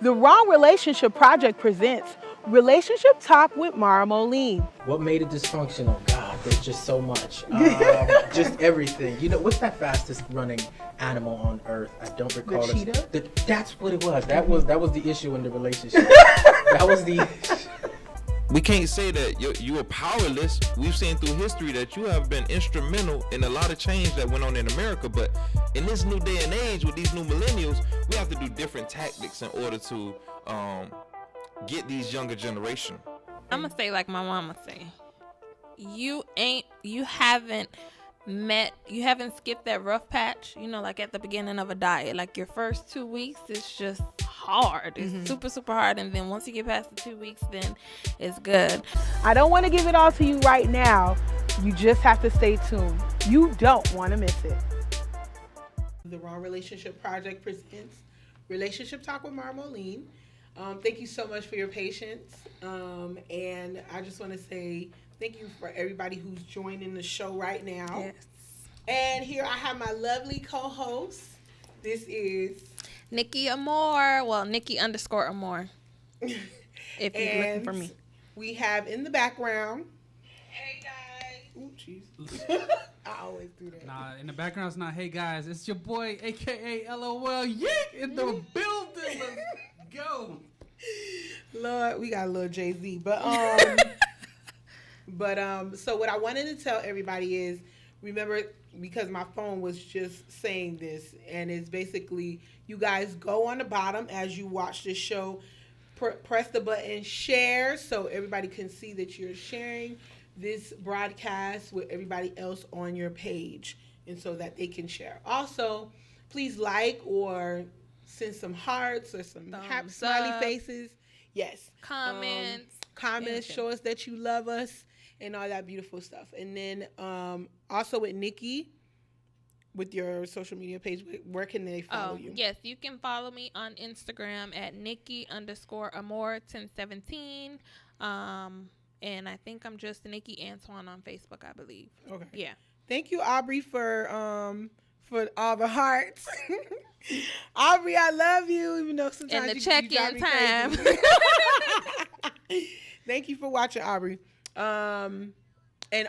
The Wrong Relationship Project presents Relationship Talk with Mara Moline. What made it dysfunctional? God, there's just so much. Just everything. You know, what's that fastest running animal on Earth? I don't recall. The cheetah? That's what it was. That was the issue in the relationship. That was the. We can't say that you are powerless. We've seen through history that you have been instrumental in a lot of change that went on in America. But in this new day and age with these new millennials, we have to do different tactics in order to get these younger generation. I'm gonna say like my mama say, you haven't skipped that rough patch, you know, like at the beginning of a diet. Like your first 2 weeks is just hard. It's super, super hard. And then once you get past the 2 weeks, then it's good. I don't want to give it all to you right now. You just have to stay tuned. You don't want to miss it. The Wrong Relationship Project presents Relationship Talk with Mara Moline. Thank you so much for your patience. And I just want to say thank you for everybody who's joining the show right now. Yes. And here I have my lovely co-host. This is Nikki Amore. Well, Nikki _ Amore. If you're looking for me. We have in the background. Hey guys. Ooh, jeez. I always do that. Nah, in the background it's not hey guys. It's your boy, aka LOL Yeet in the building. Let's go. Lord, we got a little Jay-Z. But so what I wanted to tell everybody is, remember, because my phone was just saying this, and it's basically, you guys go on the bottom as you watch this show, press the button share so everybody can see that you're sharing this broadcast with everybody else on your page, and so that they can share. Also, please like or send some hearts or some happy smiley faces. Yes. Comments. Comments. Show us that you love us and all that beautiful stuff. And then also with Nikki, with your social media page, where can they follow you? Yes, you can follow me on Instagram at Nikki _ Amore 1017. And I think I'm just Nikki Antoine on Facebook, I believe. Okay. Yeah. Thank you, Aubrey, for all the hearts. Aubrey, I love you, even though sometimes and the check-in time. Thank you for watching, Aubrey. And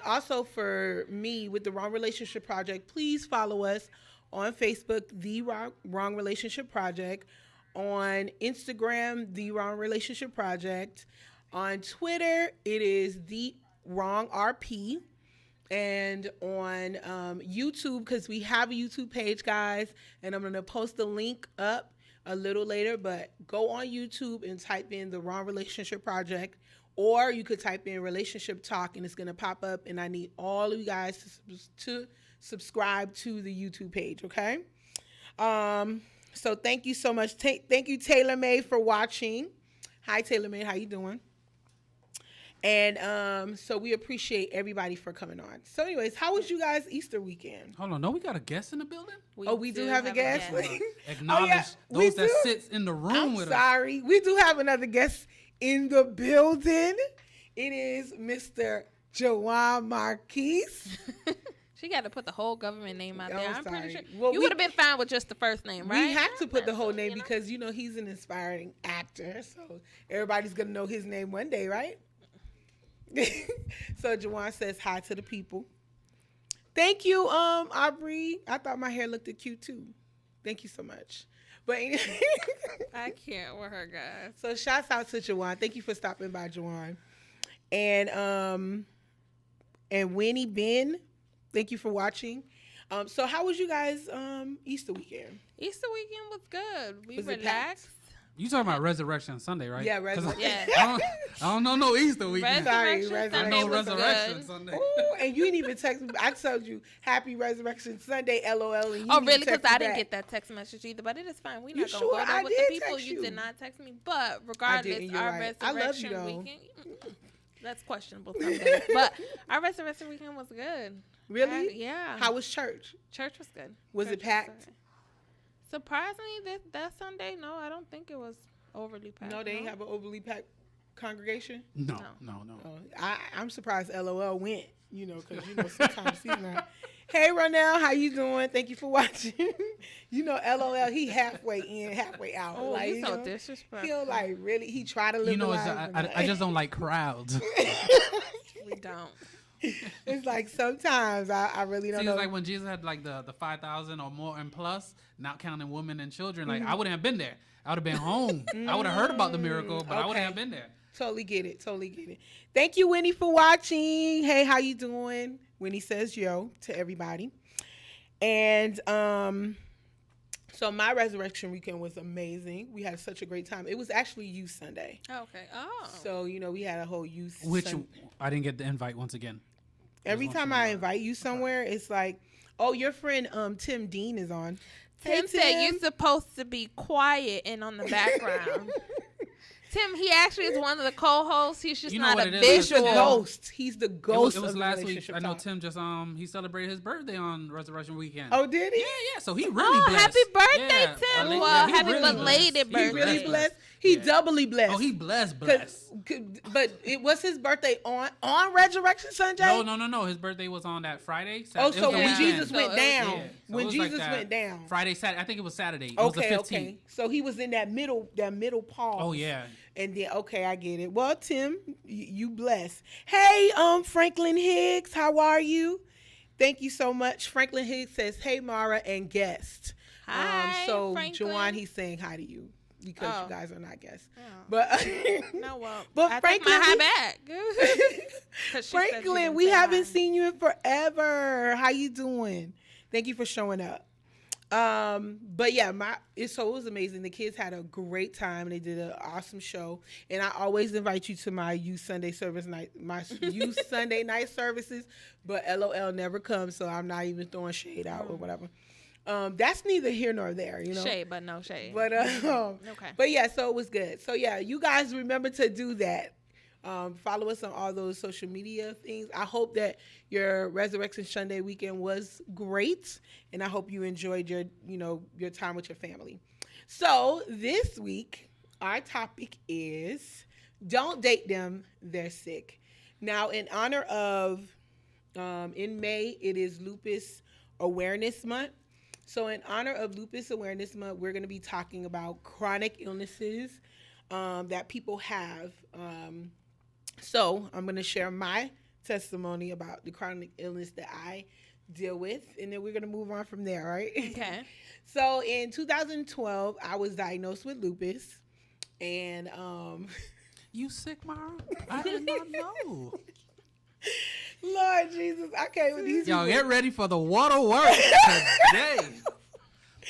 also for me with the Wrong Relationship Project, please follow us on Facebook, The Wrong Relationship Project, on Instagram, The Wrong Relationship Project, on Twitter, it is The Wrong RP, and on YouTube, because we have a YouTube page, guys, and I'm going to post the link up a little later, but go on YouTube and type in The Wrong Relationship Project, or you could type in Relationship Talk and it's going to pop up, and I need all of you guys to subscribe to the YouTube page, okay? So thank you so much. Thank you, Taylor May, for watching. Hi, Taylor May. How you doing? And so we appreciate everybody for coming on. So anyways, how was you guys' Easter weekend? Hold on, no, we got a guest in the building? We do have a guest? Acknowledge those that sits in the room with us. I'm sorry. We do have another guest in the building. It is Mr. Jawan Marquise. She got to put the whole government name out there. I'm pretty sure well, you would have been fine with just the first name, right? We have to put the whole name because, you know, he's an inspiring actor. So everybody's going to know his name one day, right? So Jawan says hi to the people. Thank you, Aubrey. I thought my hair looked cute too. Thank you so much. But I can't with her, guys. So shouts out to Jawan. Thank you for stopping by, Jawan. And Winnie Ben, thank you for watching. So how was you guys Easter weekend? Easter weekend was good. We was relaxed. You talking about Resurrection Sunday, right? Yeah, Resurrection. Yeah. I don't know no Easter weekend. Resurrection I know Resurrection Sunday. Ooh, and you didn't even text me. I told you Happy Resurrection Sunday, LOL. And you really? Because I didn't back. get that text message either. But it is fine. We're not sure? gonna go there with the people. You did not text me. But regardless, our right. Resurrection weekend. That's questionable sometimes. But our Resurrection weekend was good. Really? Yeah. How was church? Church was good. Was it packed? Surprisingly, that Sunday, no, I don't think it was overly packed. No, they didn't have an overly packed congregation? No. Oh, I'm surprised LOL went, because, sometimes he's not. Hey, Ronell, how you doing? Thank you for watching. LOL, he halfway in, halfway out. Oh, he's so disrespectful. He'll really, he try to live the life. I just don't like crowds. We don't. It's like sometimes I really don't know. It's like when Jesus had like the 5,000 or more and plus, not counting women and children. Like I wouldn't have been there. I would have been home. I would have heard about the miracle, but I wouldn't have been there. Totally get it. Thank you, Winnie, for watching. Hey, how you doing? Winnie says yo to everybody. And so my resurrection weekend was amazing. We had such a great time. It was actually Youth Sunday. Okay. Oh. So, we had a whole youth Which I didn't get the invite once again. Every time I invite you somewhere, it's like, oh, your friend Tim Dean is on. Tim said you're supposed to be quiet and on the background. Tim, he actually is one of the co-hosts. He's just not a visual. He's the ghost. It was of last week. I know talk. Tim just he celebrated his birthday on Resurrection Weekend. Oh, did he? Yeah. So he really blessed. Happy birthday, Yeah. Tim! Yeah, Well, he happy really belated blessed. birthday. He really blessed. He doubly blessed. Oh, he blessed. But it was his birthday on Resurrection Sunday. No. His birthday was on that Friday. Oh, It so was the when weekend. Jesus went down, So when it was Jesus like that went down, Friday, Saturday. I think it was Saturday. It was the 15th. Okay. So he was in that middle pause. Oh yeah. And then I get it. Well, Tim, you bless. Hey, Franklin Higgs, how are you? Thank you so much. Franklin Higgs says, "Hey, Mara and guest." Hi, so Franklin. Juwan, he's saying hi to you because you guys are not guests. Oh. But No, well, but I Franklin, take my hi back. Franklin, we haven't seen you in forever. How you doing? Thank you for showing up. But yeah, it was amazing. The kids had a great time. They did an awesome show, and I always invite you to my youth Sunday service night, my youth Sunday night services. But LOL never comes, so I'm not even throwing shade out or whatever. That's neither here nor there, Shade, but no shade. But okay. But yeah, so it was good. So yeah, you guys remember to do that. Follow us on all those social media things. I hope that your Resurrection Sunday weekend was great, and I hope you enjoyed your time with your family. So this week, our topic is don't date them, they're sick. Now, in honor of, in May, it is Lupus Awareness Month. So in honor of Lupus Awareness Month, we're going to be talking about chronic illnesses that people have. So I'm going to share my testimony about the chronic illness that I deal with, and then we're going to move on from there, right? Okay. So in 2012, I was diagnosed with lupus, and You sick, Mara? I did not know. Lord Jesus, I can't with these Y'all people. get ready for the waterwork today.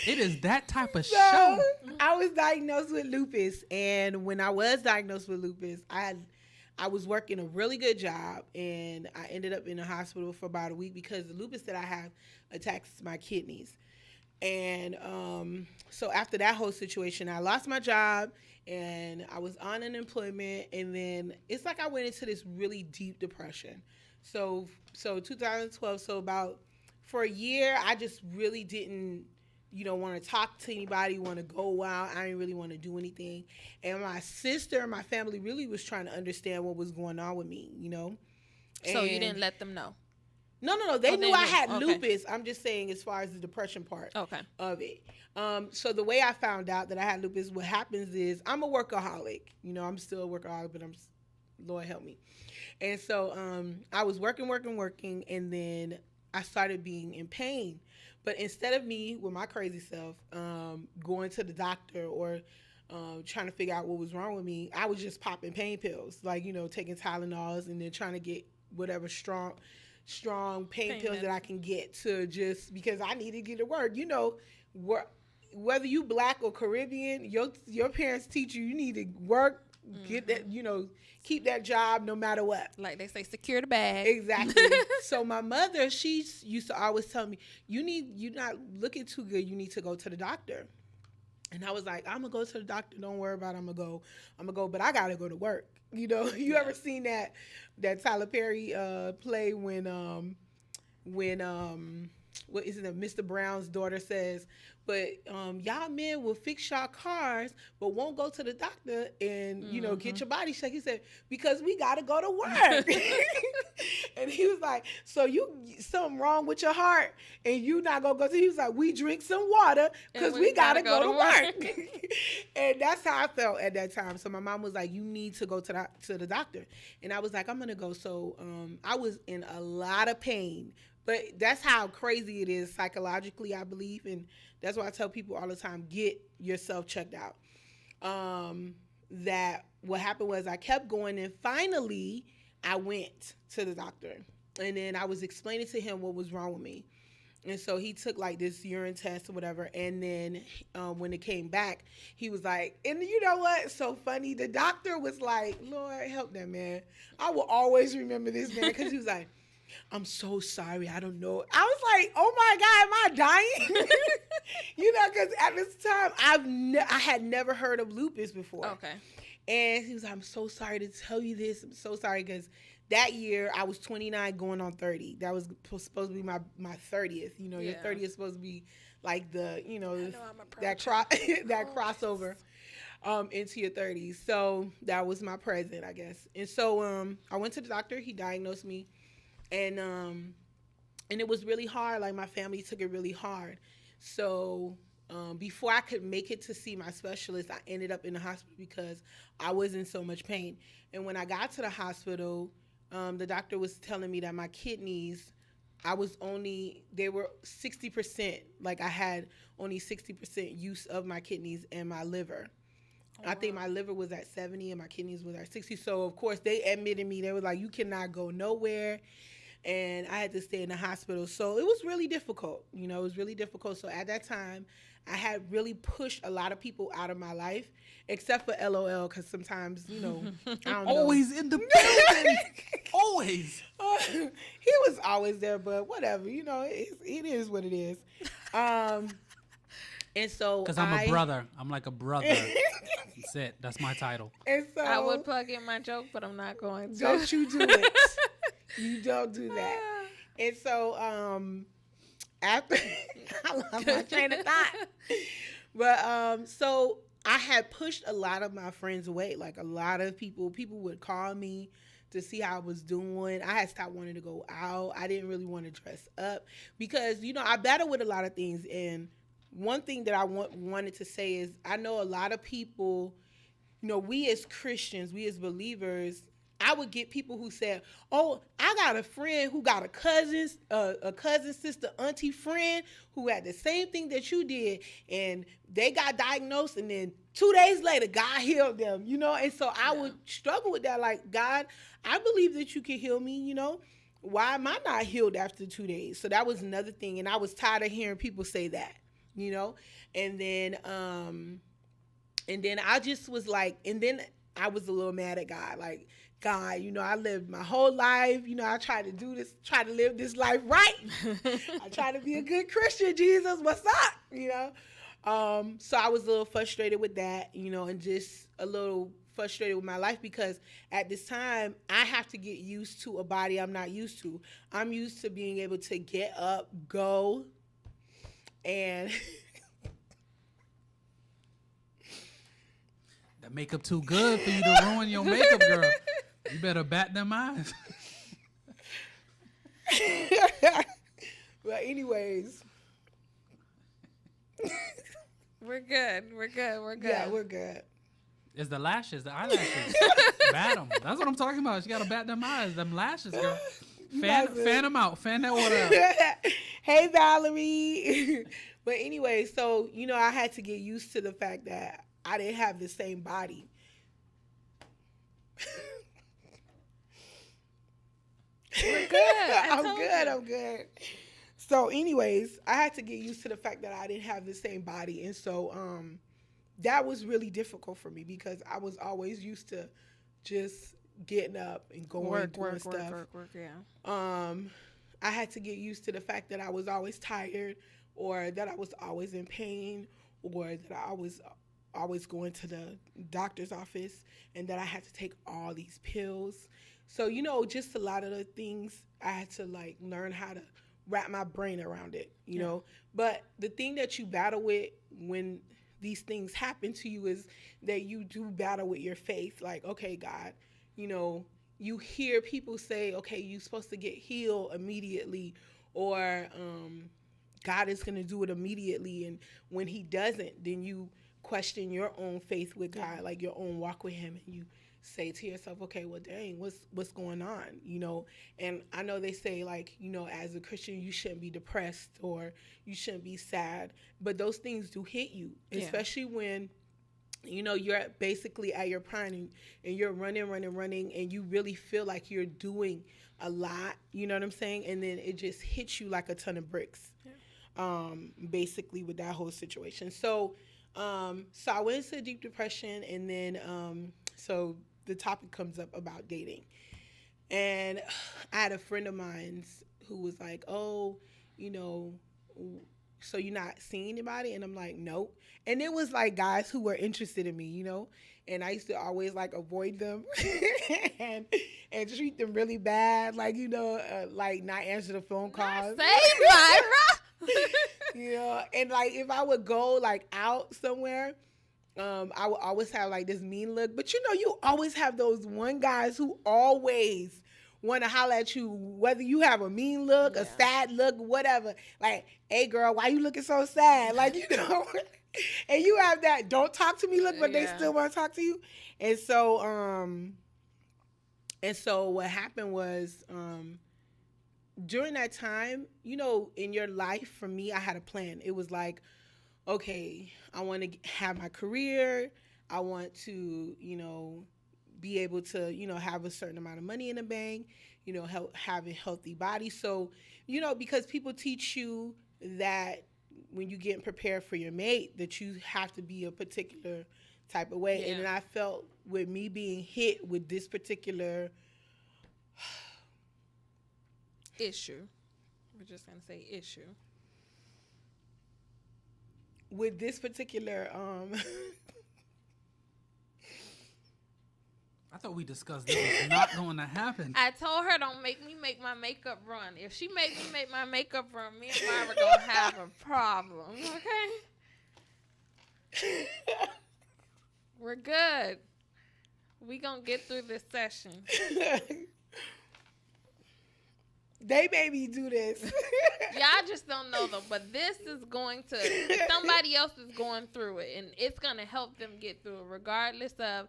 It is that type of So show. I was diagnosed with lupus, and when I was diagnosed with lupus, I was working a really good job, and I ended up in the hospital for about a week because the lupus that I have attacks my kidneys. And so after that whole situation, I lost my job, and I was on unemployment, and then it's like I went into this really deep depression. So 2012, so about for a year, I just really didn't want to talk to anybody, want to go out. I didn't really want to do anything. And my sister and my family really was trying to understand what was going on with me, So you didn't let them know? No. They knew I had okay. lupus. I'm just saying as far as the depression part of it. So the way I found out that I had lupus, what happens is I'm a workaholic. I'm still a workaholic, but Lord help me. And so I was working, and then I started being in pain. But instead of me, with my crazy self, going to the doctor or trying to figure out what was wrong with me, I was just popping pain pills, like, taking Tylenols and then trying to get whatever strong pain pills that I can get to just because I needed to get to work. Whether you Black or Caribbean, your parents teach you need to work, get that, keep that job no matter what. Like they say, secure the bag. Exactly. So my mother, she used to always tell me, you're not looking too good. You need to go to the doctor. And I was like, I'm gonna go to the doctor. Don't worry about it. I'm gonna go, but I gotta go to work. You ever seen that Tyler Perry play when what is it? Mr. Brown's daughter says, but y'all men will fix y'all cars, but won't go to the doctor and get your body checked. He said because we gotta go to work. And he was like, so you something wrong with your heart, and you not gonna go to? He was like, we drink some water because we gotta go to work. And that's how I felt at that time. So my mom was like, you need to go to the doctor, and I was like, I'm gonna go. So I was in a lot of pain. But that's how crazy it is psychologically, I believe. And that's why I tell people all the time, get yourself checked out. That what happened was I kept going, and finally I went to the doctor. And then I was explaining to him what was wrong with me. And so he took like this urine test or whatever. And then when it came back, he was like, and you know what? So funny. The doctor was like, Lord, help that man. I will always remember this man because he was like, I'm so sorry. I don't know. I was like, oh my God, am I dying? Because at this time, I had never heard of lupus before. Okay. And he was like, I'm so sorry to tell you this. I'm so sorry because that year I was 29 going on 30. That was supposed to be my 30th. Your 30th is supposed to be like the, that crossover into your 30s. So that was my present, I guess. And so I went to the doctor. He diagnosed me. And it was really hard. Like my family took it really hard. So before I could make it to see my specialist, I ended up in the hospital because I was in so much pain. And when I got to the hospital, the doctor was telling me that my kidneys, they were 60%. Like I had only 60% use of my kidneys and my liver. Oh, I think my liver was at 70 and my kidneys was at 60. So of course they admitted me. They were like, you cannot go nowhere. And I had to stay in the hospital. So it was really difficult. It was really difficult. So at that time, I had really pushed a lot of people out of my life, except for LOL, because sometimes, I don't know. Always in the building. Always. He was always there, but whatever. It is what it is. And so because I'm a brother. I'm like a brother. That's it. That's my title. And so I would plug in my joke, but I'm not going to. Don't you do it. You don't do that. And so after I lost my train of thought. But so I had pushed a lot of my friends away. Like a lot of people would call me to see how I was doing. I had stopped wanting to go out. I didn't really want to dress up because, I battle with a lot of things. And one thing that I wanted to say is I know a lot of people, we as Christians, we as believers, I would get people who said, oh, I got a friend who got a cousin, sister, auntie friend who had the same thing that you did. And they got diagnosed. And then 2 days later, God healed them, And so I would struggle with that. Like, God, I believe that you can heal me, Why am I not healed after 2 days? So that was another thing. And I was tired of hearing people say that, And then I just was like, and then I was a little mad at God. Like, God, I lived my whole life. I try to live this life right. I try to be a good Christian, Jesus. What's up? So I was a little frustrated with that, and just a little frustrated with my life because at this time, I have to get used to a body I'm not used to. I'm used to being able to get up, go, and... That makeup too good for you to ruin your makeup, girl. You better bat them eyes. But anyways. We're good. Yeah, we're good. It's the lashes, the eyelashes. Bat them. That's what I'm talking about. You got to bat them eyes, them lashes, girl. Fan them out. Fan that water out. Hey, Valerie. But anyway, so, I had to get used to the fact that I didn't have the same body. We're good. I'm good. So anyways, I had to get used to the fact that I didn't have the same body. And so that was really difficult for me because I was always used to just getting up and going doing stuff. Work, yeah. I had to get used to the fact that I was always tired or that I was always in pain or that I was always going to the doctor's office and that I had to take all these pills. So, just a lot of the things I had to learn how to wrap my brain around it, you know. But the thing that you battle with when these things happen to you is that you do battle with your faith. Like, okay, God, you know, you hear people say, okay, you're supposed to get healed immediately, or God is going to do it immediately. And when he doesn't, then you question your own faith with God, like your own walk with him, and you say to yourself, okay, well, dang, what's going on, you know? And I know they say, like, you know, as a Christian, you shouldn't be depressed or you shouldn't be sad, but those things do hit you, especially when, you know, you're basically at your prime and you're running, and you really feel like you're doing a lot, you know what I'm saying? And then it just hits you like a ton of bricks, basically with that whole situation. So I went into deep depression, and then, so the topic comes up about dating. And I had a friend of mine who was like, oh, you know, so you're not seeing anybody? And I'm like, nope. And it was like guys who were interested in me, you know, and I used to always like avoid them and treat them really bad, like, you know, like not answer the phone calls. Say Myra. You know, and like if I would go like out somewhere, I would always have like this mean look. But you know, you always have those one guys who always want to holler at you, whether you have a mean look, a sad look, whatever. Like, hey girl, why you looking so sad? Like, you know, and you have that don't talk to me look, but they still want to talk to you. And so what happened was, during that time, you know, in your life, for me, I had a plan. It was like, okay, I want to have my career. I want to, you know, be able to, you know, have a certain amount of money in the bank, you know, have a healthy body. So, you know, because people teach you that when you get prepared for your mate, that you have to be a particular type of way. And then I felt with me being hit with this particular issue. We're just going to say issue. With this particular I thought we discussed this was not going to happen. I told her don't make me make my makeup run. If she makes me make my makeup run, me and Myra gonna have a problem. Okay? We're good. We gonna get through this session. They made me do this. Y'all just don't know though, but this is going to, somebody else is going through it, and it's gonna help them get through it, regardless of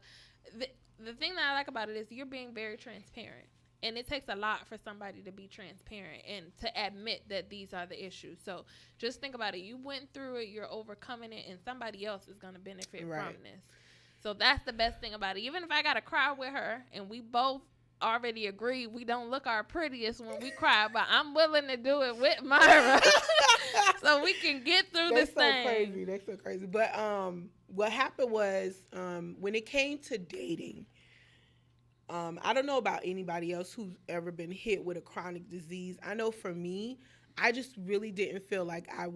the thing that I like about it is you're being very transparent, and it takes a lot for somebody to be transparent and to admit that these are the issues. So just think about it. You went through it, you're overcoming it, and somebody else is going to benefit from this. So that's the best thing about it. Even if I got to cry with her, and we both already agree we don't look our prettiest when we cry, but I'm willing to do it with Myra so we can get through this thing. They're so crazy. But what happened was, when it came to dating, I don't know about anybody else who's ever been hit with a chronic disease. I know for me, I just really didn't feel like I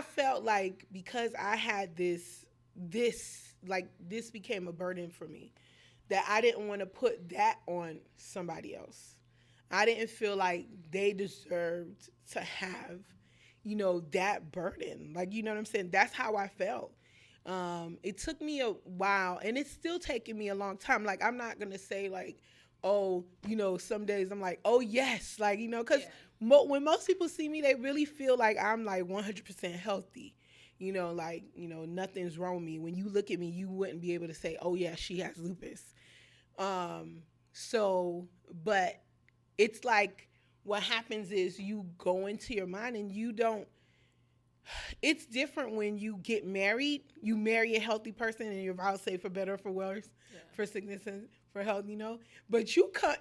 felt like because I had this became a burden for me, that I didn't want to put that on somebody else. I didn't feel like they deserved to have, you know, that burden. Like, you know what I'm saying? That's how I felt. It took me a while, and it's still taking me a long time. Like, I'm not going to say like, oh, you know, some days I'm like, oh yes. Like, you know, cause when most people see me, they really feel like I'm like 100% healthy. You know, like, you know, nothing's wrong with me. When you look at me, you wouldn't be able to say, oh yeah, she has lupus. But it's like, what happens is you go into your mind and you don't, it's different when you get married, you marry a healthy person and your vows say for better or for worse, for sickness and for health, you know, but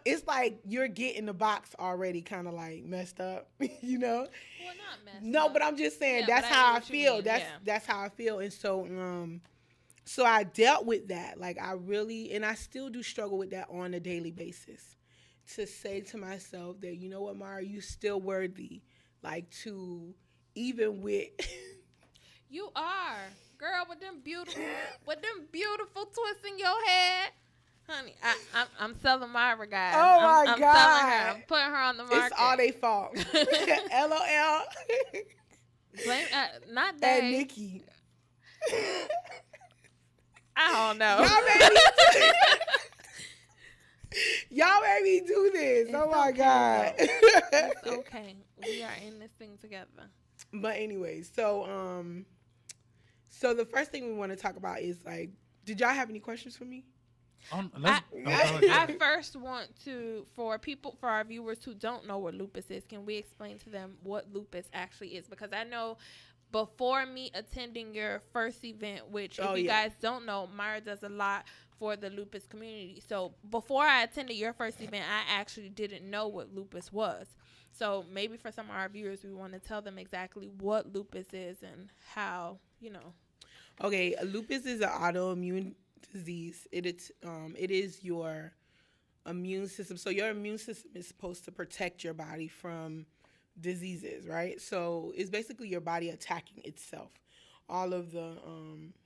it's like you're getting the box already kind of like messed up, you know? Well, not messed up. No, but I'm just saying, that's how I feel. That's how I feel. And so I dealt with that. Like, and I still do struggle with that on a daily basis, to say to myself that, you know what, Mara, you still worthy, like, to even with you are, girl, with them beautiful twists in your head, Honey, I'm selling Myra, guys. Oh my I'm God. selling her. I'm putting her on the market. It's all they fault. LOL. Blame, not And they. Nikki. I don't know. Y'all made me do this. It's Oh my okay, God. It's okay. We are in this thing together. But anyway, so so the first thing we want to talk about is like, did y'all have any questions for me? I first want to, for our viewers who don't know what lupus is, can we explain to them what lupus actually is? Because I know before me attending your first event, which if you guys don't know, Myra does a lot for the lupus community. So before I attended your first event, I actually didn't know what lupus was. So maybe for some of our viewers, we want to tell them exactly what lupus is and how, Okay, lupus is an autoimmune disease. It is your immune system. So your immune system is supposed to protect your body from diseases, right? So it's basically your body attacking itself. All of the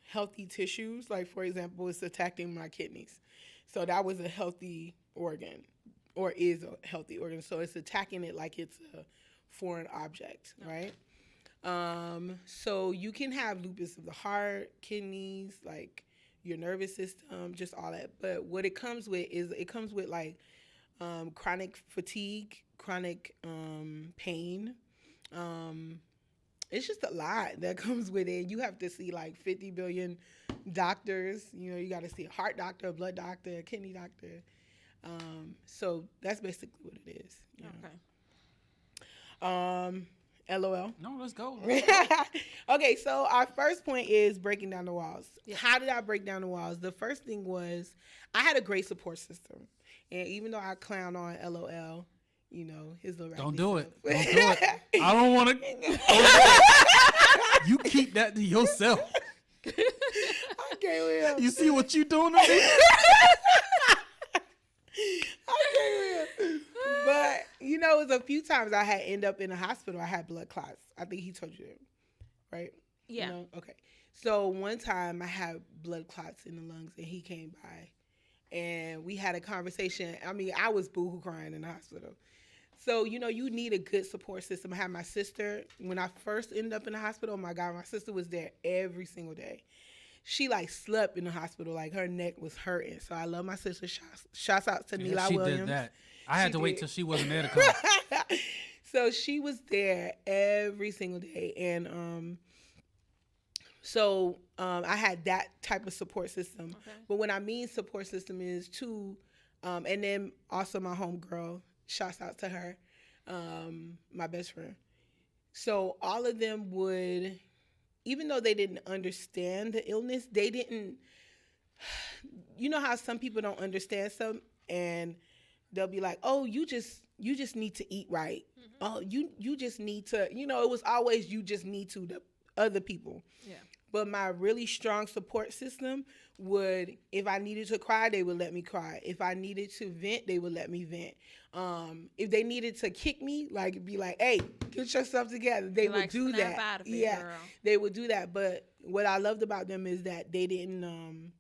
healthy tissues, like for example, it's attacking my kidneys. So that was a healthy organ, or is a healthy organ. So it's attacking it like it's a foreign object, right? So you can have lupus of the heart, kidneys, like your nervous system, just all that. But what it comes with is like chronic fatigue, chronic pain. It's just a lot that comes with it. You have to see like 50 billion doctors. You got to see a heart doctor, a blood doctor, a kidney doctor. So that's basically what it is. Okay. LOL. No, let's go. Okay, so our first point is breaking down the walls. Yeah. How did I break down the walls? The first thing was I had a great support system. And even though I clown on LOL, his little Don't do it. Don't do it. I don't want to. You keep that to yourself. I can't with him. You see what you doing to me? I can't with him. But, it was a few times I had end up in the hospital. I had blood clots. I think he told you that, right? Yeah. Okay. So one time I had blood clots in the lungs and he came by and we had a conversation. I mean, I was boohoo crying in the hospital. So, you need a good support system. I had my sister. When I first ended up in the hospital, oh my God, my sister was there every single day. She slept in the hospital, her neck was hurting. So I love my sister. Shouts out to Neela Williams. She did that. I had to wait till she wasn't there to come. So she was there every single day. And so I had that type of support system. Okay. But when I mean support system is too, and then also my homegirl, shouts out to her, my best friend. So all of them would, even though they didn't understand the illness, they didn't, how some people don't understand some and they'll be like, oh, you just need to eat right. Mm-hmm. Oh, you just need to, it was always you just need to the other people. Yeah. But my really strong support system would, if I needed to cry, they would let me cry. If I needed to vent, they would let me vent. If they needed to kick me, be like, hey, get yourself together. They would do that. Out of it, yeah, girl. They would do that. But what I loved about them is that they didn't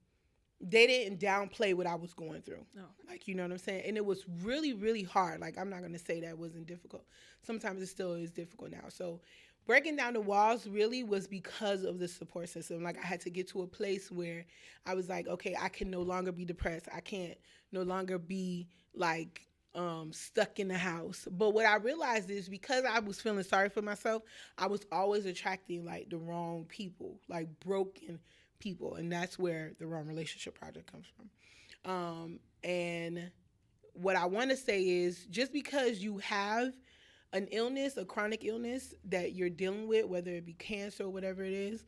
downplay what I was going through. No. You know what I'm saying? And it was really, really hard. I'm not going to say that it wasn't difficult. Sometimes it still is difficult now. So breaking down the walls really was because of the support system. I had to get to a place where I was like, okay, I can no longer be depressed. I can't no longer be stuck in the house. But what I realized is because I was feeling sorry for myself, I was always attracting the wrong people, broken people. And that's where the Wrong Relationship Project comes from. And what I want to say is just because you have an illness, a chronic illness that you're dealing with, whether it be cancer or whatever it is,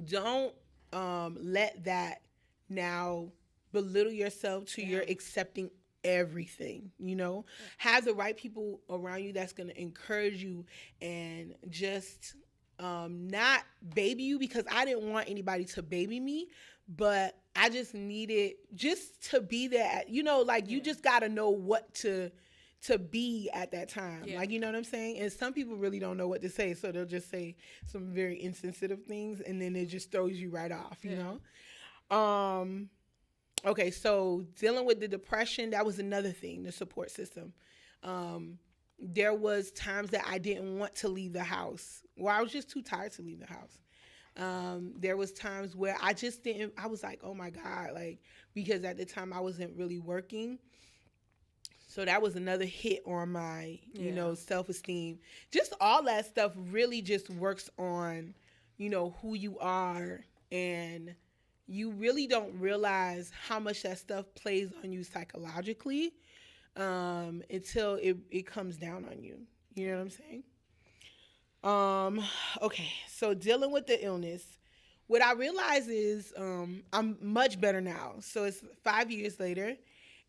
don't let that now belittle yourself to your accepting everything. Have the right people around you that's going to encourage you and just not baby you, because I didn't want anybody to baby me, but I just needed just to be there. You just got to know what to be at that time. Yeah. You know what I'm saying? And some people really don't know what to say, so they'll just say some very insensitive things and then it just throws you right off, you know? Okay, so dealing with the depression, that was another thing, the support system. There was times that I didn't want to leave the house. Well, I was just too tired to leave the house. There was times where I just didn't, I was like, oh my God, like, because at the time I wasn't really working. So that was another hit on my, self-esteem. Just all that stuff really just works on, who you are, and you really don't realize how much that stuff plays on you psychologically until it comes down on you. You know what I'm saying? Okay, so dealing with the illness, what I realize is I'm much better now. So it's 5 years later,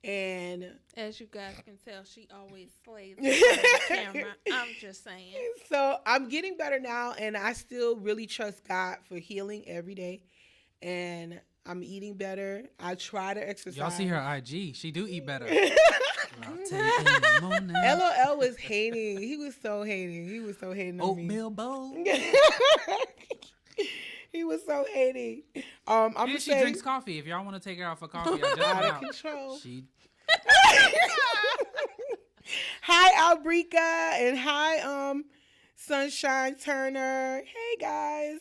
and as you guys can tell, she always slays in front of the camera. I'm just saying. So I'm getting better now, and I still really trust God for healing every day. And I'm eating better. I try to exercise. Y'all see her IG. She do eat better. I'll take it in the morning. LOL was hating. He was so hating. He was so hating on me. Oatmeal bowl. He was so hating. I'm And she drinks coffee. If y'all want to take her out for coffee, I just out went of out. control. She Hi, Albrika, and hi, Sunshine Turner. Hey, guys.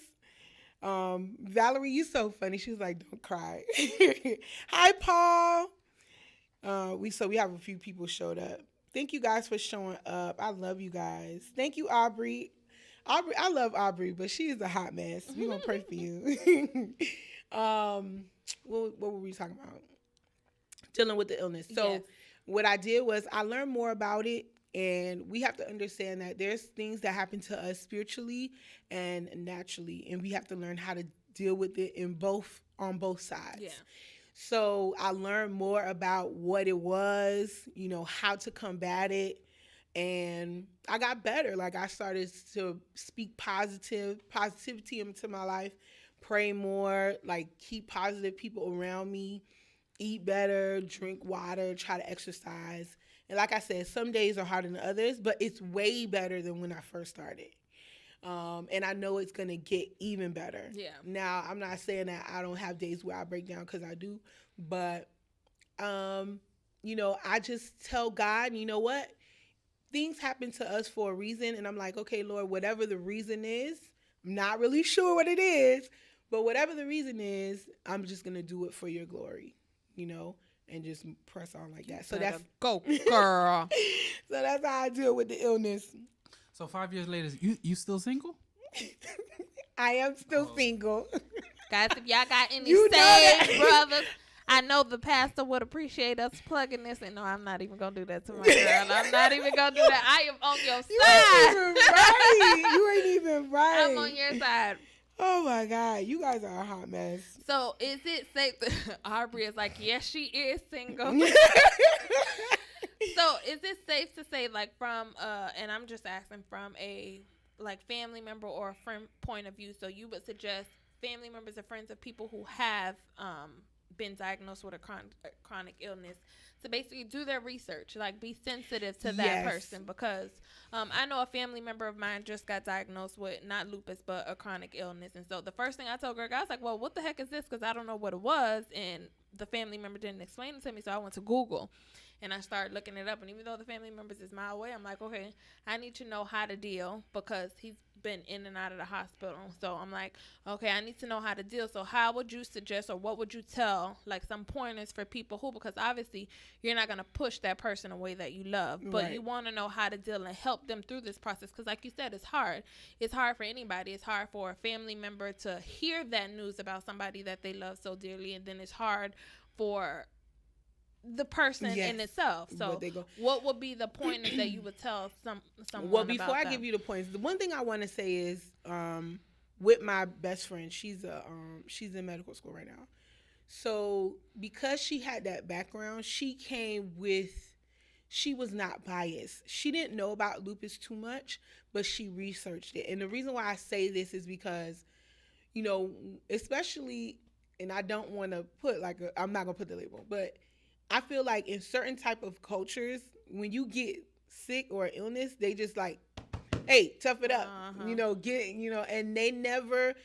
Valerie, you so funny. She was like, "Don't cry." Hi, Paul. We have a few people showed up. Thank you guys for showing up. I love you guys. Thank you, Aubrey. Aubrey, I love Aubrey, but she is a hot mess. We gonna pray for you. What were we talking about? Dealing with the illness. So Yes. what I did was I learned more about it, and we have to understand that there's things that happen to us spiritually and naturally, and we have to learn how to deal with it on both sides. Yeah. So I learned more about what it was, how to combat it, and I got better. Like, I started to speak positivity into my life, pray more, like keep positive people around me, eat better, drink water, try to exercise. And like I said, some days are harder than others, but it's way better than when I first started. And I know it's going to get even better. Yeah. Now, I'm not saying that I don't have days where I break down, because I do. But, I just tell God, you know what? Things happen to us for a reason. And I'm like, okay, Lord, whatever the reason is, I'm not really sure what it is. But whatever the reason is, I'm just going to do it for your glory, and just press on like that. So that's go, girl. So that's how I deal with the illness. So 5 years later, you still single? I am still single. Guys, if y'all got any You know saved that. brothers, I know the pastor would appreciate us plugging this. And no, I'm not even going to do that to my girl. I'm not even going to do that. I am on your side. You ain't even right. I'm on your side. Oh my God, you guys are a hot mess. So is it safe to, Aubrey is like, yes, she is single. So is it safe to say, like, from, and I'm just asking from a, like, family member or a friend point of view, so you would suggest family members or friends of people who have been diagnosed with a chronic illness to basically do their research, like be sensitive to that Yes. person, because I know a family member of mine just got diagnosed with not lupus but a chronic illness, and so the first thing I told Greg, I was like, well, what the heck is this, because I don't know what it was, and the family member didn't explain it to me, so I went to Google and I started looking it up, and even though the family members is mile away, I'm like, okay, I need to know how to deal, because he's been in and out of the hospital. So I'm like, okay, I need to know how to deal. So how would you suggest, or what would you tell, like, some pointers for people who, because obviously you're not going to push that person away that you love, but Right. you want to know how to deal and help them through this process, because like you said, it's hard for anybody. It's hard for a family member to hear that news about somebody that they love so dearly, and then it's hard for the person Yes. in itself. So What they go- what would be the pointers that you would tell someone Well, before about I that? give you the points, the one thing I want to say is, with my best friend, she's in medical school right now. So because she had that background, she was not biased. She didn't know about lupus too much, but she researched it. And the reason why I say this is because, especially, and I don't want to put I'm not going to put the label, but I feel like in certain type of cultures, when you get sick or illness, they just like, hey, tough it up, Uh-huh. and they never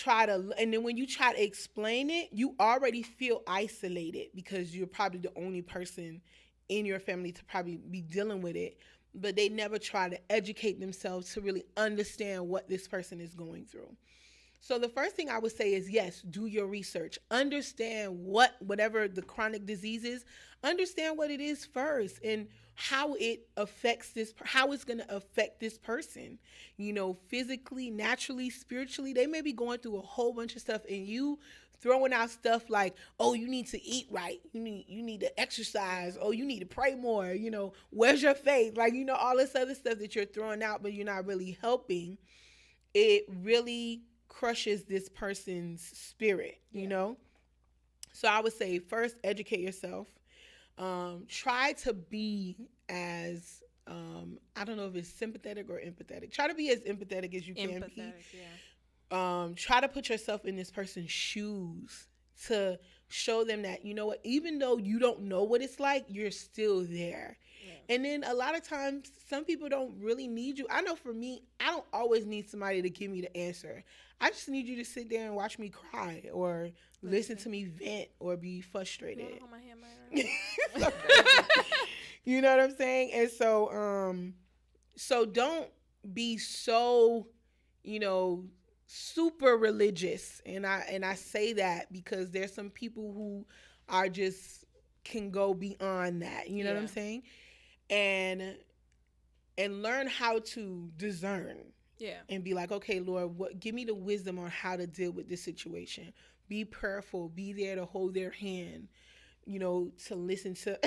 and then when you try to explain it, you already feel isolated because you're probably the only person in your family to probably be dealing with it. But they never try to educate themselves to really understand what this person is going through. So the first thing I would say is, yes, do your research. Understand whatever the chronic disease is, understand what it is first and how it affects how it's going to affect this person, physically, naturally, spiritually. They may be going through a whole bunch of stuff, and you throwing out stuff like, oh, you need to eat right. You need to exercise. Oh, you need to pray more. Where's your faith? Like, all this other stuff that you're throwing out, but you're not really helping. It really crushes this person's spirit, So I would say first, educate yourself. Try to be as, I don't know if it's sympathetic or empathetic. Try to be as empathetic as you can be. Yeah. Try to put yourself in this person's shoes to show them that, even though you don't know what it's like, you're still there. Yeah. And then a lot of times, some people don't really need you. I know for me, I don't always need somebody to give me the answer. I just need you to sit there and watch me cry or listen to me vent or be frustrated. You wanna hold my hand So you know what I'm saying? And so don't be so, super religious. And I say that because there's some people who are just can go beyond that. You know what I'm saying? And learn how to discern. Yeah. And be like, okay, Lord, give me the wisdom on how to deal with this situation. Be prayerful. Be there to hold their hand, to listen to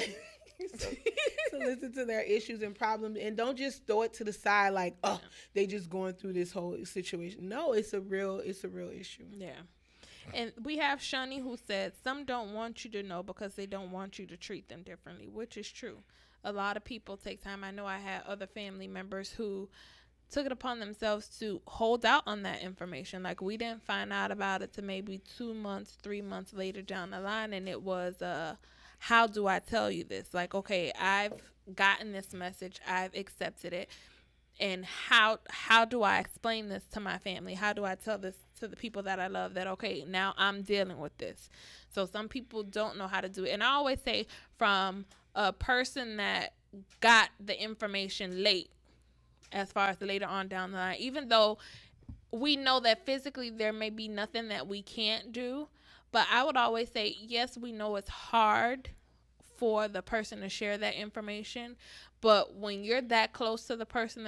to listen to their issues and problems. And don't just throw it to the side like, oh, they just going through this whole situation. No, it's a real issue. Yeah. And we have Shani who said, some don't want you to know because they don't want you to treat them differently, which is true. A lot of people take time. I know I had other family members who took it upon themselves to hold out on that information. Like, we didn't find out about it to maybe 2 months, 3 months later down the line. And it was, how do I tell you this? Like, okay, I've gotten this message. I've accepted it. And how do I explain this to my family? How do I tell this to the people that I love that, okay, now I'm dealing with this? So some people don't know how to do it. And I always say, from a person that got the information late, as far as later on down the line, even though we know that physically there may be nothing that we can't do, but I would always say, yes, we know it's hard for the person to share that information, but when you're that close to the person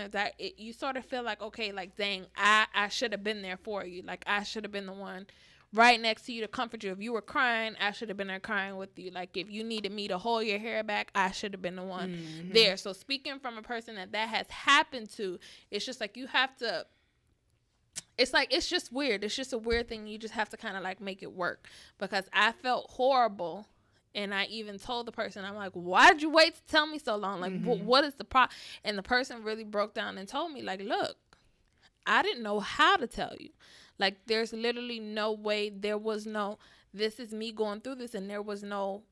you sort of feel like, okay, like, dang, I should have been there for you. Like, I should have been the one right next to you to comfort you. If you were crying, I should have been there crying with you. Like, if you needed me to hold your hair back, I should have been the one there. So speaking from a person that has happened to, it's just like you have to, it's like, it's just weird. It's just a weird thing. You just have to kind of like make it work, because I felt horrible. And I even told the person, I'm like, why'd you wait to tell me so long? Like, what is the problem? And the person really broke down and told me, like, look, I didn't know how to tell you. Like, there's literally no way. There was no, this is me going through this, and there was no,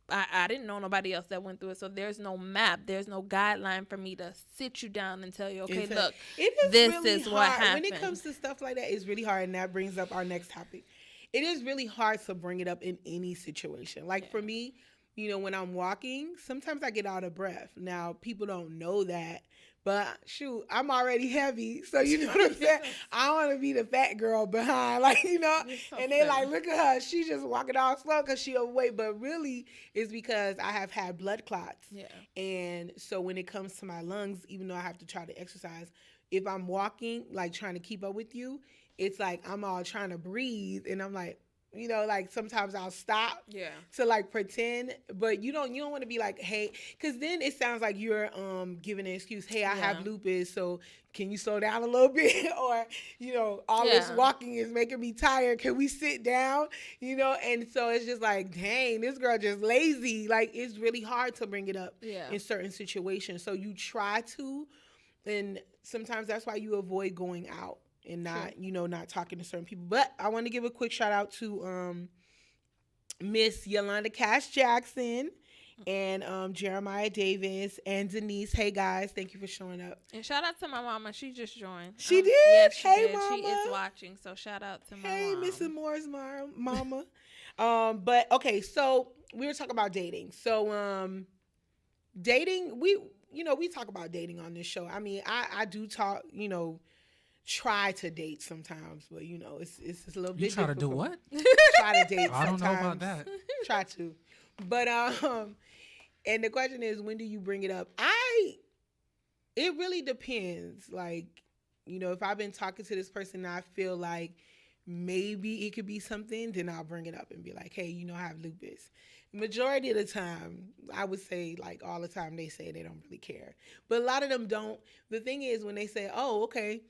I didn't know nobody else that went through it. So there's no map. There's no guideline for me to sit you down and tell you, okay, look, this really is hard. what happened. When it comes to stuff like that, it's really hard. And that brings up our next topic. It is really hard to bring it up in any situation. Like, for me, when I'm walking, sometimes I get out of breath. Now, people don't know that. But shoot, I'm already heavy. So you know what I'm saying? I don't want to be the fat girl behind, like, so and they like, look at her. She's just walking all slow because she overweight. But really, it's because I have had blood clots. Yeah. And so when it comes to my lungs, even though I have to try to exercise, if I'm walking, like trying to keep up with you, it's like I'm all trying to breathe. And I'm like, like sometimes I'll stop to like pretend, but you don't want to be like, hey, because then it sounds like you're giving an excuse. Hey, I have lupus, so can you slow down a little bit? Or, all this walking is making me tired. Can we sit down? And so it's just like, dang, this girl just lazy. Like, it's really hard to bring it up in certain situations. So you try to, and sometimes that's why you avoid going out and not, not talking to certain people. But I want to give a quick shout out to Miss Yolanda Cash Jackson and Jeremiah Davis and Denise. Hey guys, thank you for showing up. And shout out to my mama. She just joined. She did? Yes, she Hey, did. She mama. is watching. So shout out to my Hey, mom. Mrs. Moore's mama. But okay, so we were talking about dating. So dating, we talk about dating on this show. I mean, I do talk, try to date sometimes, but it's a little bit You try to do difficult. what? Try to date I don't know about sometimes. that. Try to. But and the question is, when do you bring it up? It really depends. Like, if I've been talking to this person and I feel like maybe it could be something, then I'll bring it up and be like, hey, I have lupus. Majority of the time, I would say, like, all the time, they say they don't really care. But a lot of them don't. The thing is, when they say, oh, okay,